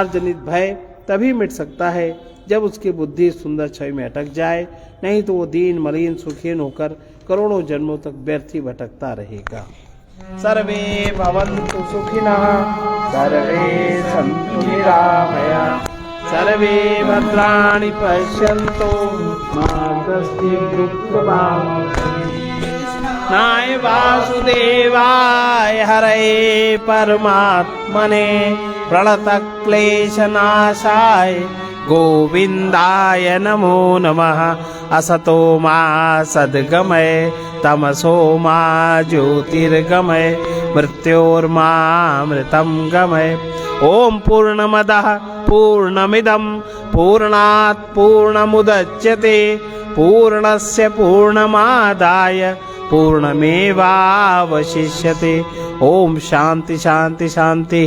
जनित भय तभी मिट सकता है जब उसकी बुद्धि सुंदर छवि में अटक जाए, नहीं तो वो दीन मलिन सुखीन होकर करोड़ों जन्मों तक व्यर्थ ही भटकता रहेगा। सर्वे भवन्तु सुखिनः, सर्वे सन्तु निरामयाः, सर्वे भद्राणि पश्यन्तु मा कश्चित् दुःखभाग्। नाय वासुदेवाय हरये परमात्मने प्रणतक्लेशनाशाय गोविंदाय नमो नमः। असतो मा सद्गमय तमसो मा ज्योतिर्गमय मृत्योर्मामृतं गमय। ओम पूर्णमदः पूर्णमिदं पूर्णात् पूर्णमुदच्यते पूर्णस्य पूर्णमादाय पूर्णमेवावशिष्यते। ओम शांति शांति शांति।